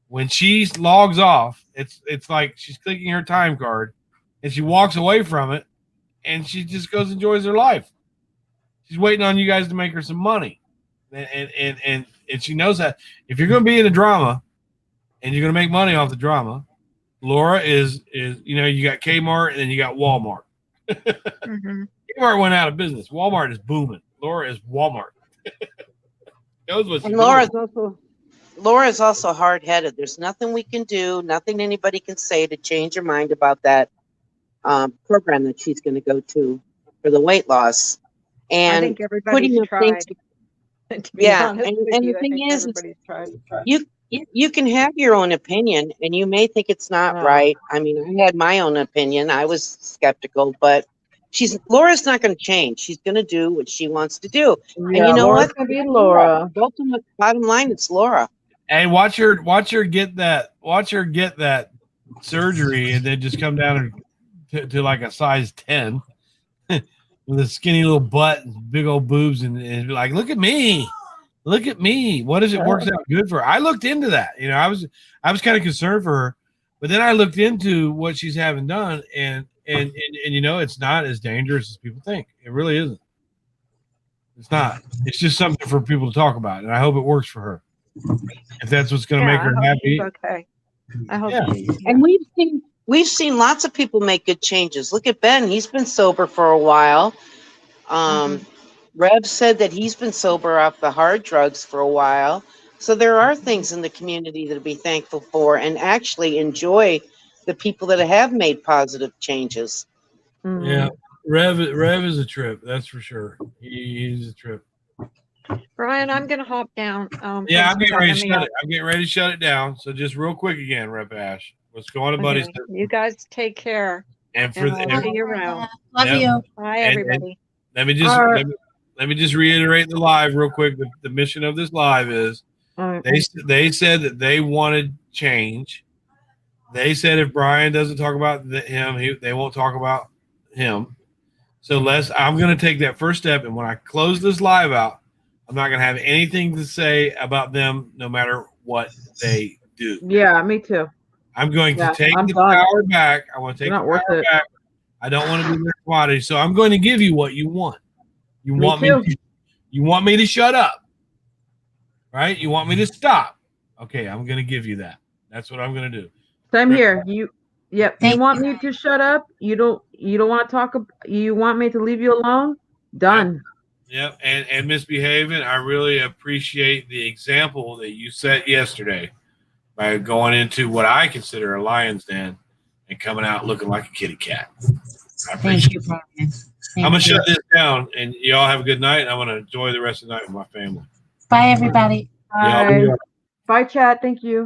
When she logs off, it's like she's clicking her time card, and she walks away from it, and she just goes and enjoys her life. She's waiting on you guys to make her some money, and she knows that if you're going to be in a drama, and you're going to make money off the drama, Laura is you got Kmart and then you got Walmart. Kmart went out of business. Walmart is booming. Laura is Walmart. Knows what And Laura's also hard-headed. There's nothing we can do, nothing anybody can say to change her mind about that program that she's going to go to for the weight loss. And I think everybody's tried. To be honest with and you, the I thing think is, everybody's tried. you can have your own opinion, and you may think it's not right. I mean, I had my own opinion. I was skeptical, but Laura's not going to change. She's going to do what she wants to do. Yeah, and you know Laura's what? gonna be Laura. Bottom line, it's Laura. Hey, watch her get that surgery and then just come down to like a size 10 with a skinny little butt and big old boobs and be like, look at me. What if it works out good for her? I looked into that. I was kind of concerned for her, but then I looked into what she's having done, and it's not as dangerous as people think. It really isn't. It's not. It's just something for people to talk about, and I hope it works for her. If that's what's going to make her happy. Okay. I hope she. And we've seen lots of people make good changes. Look at Ben; he's been sober for a while. Rev said that he's been sober off the hard drugs for a while. So there are things in the community to be thankful for, and actually enjoy the people that have made positive changes. Yeah, Rev is a trip. That's for sure. He's a trip. Brian, I'm going to hop down. I'm getting ready to shut it. I'm getting ready to shut it down. So just real quick again, Rep Ash. What's going on, buddy? You guys take care. And for I'll see you around. Love you. Bye, everybody. Let me just reiterate the live real quick. The mission of this live is they said that they wanted change. They said if Brian doesn't talk about him, they won't talk about him. So I'm going to take that first step, and when I close this live out, I'm not going to have anything to say about them, no matter what they do. Yeah, me too. I'm going to take the power back. I want to take the power back. I don't want to be their commodity, so I'm going to give you what you want. You want me to shut up, right? You want me to stop. Okay, I'm going to give you that. That's what I'm going to do. Same here. You want me to shut up? You don't want to talk. You want me to leave you alone? Done. Yep. And misbehaving. I really appreciate the example that you set yesterday by going into what I consider a lion's den and coming out looking like a kitty cat. I appreciate it. I'm going to shut this down, and y'all have a good night. And I'm going to enjoy the rest of the night with my family. Bye, everybody. Bye. Bye, chat. Thank you.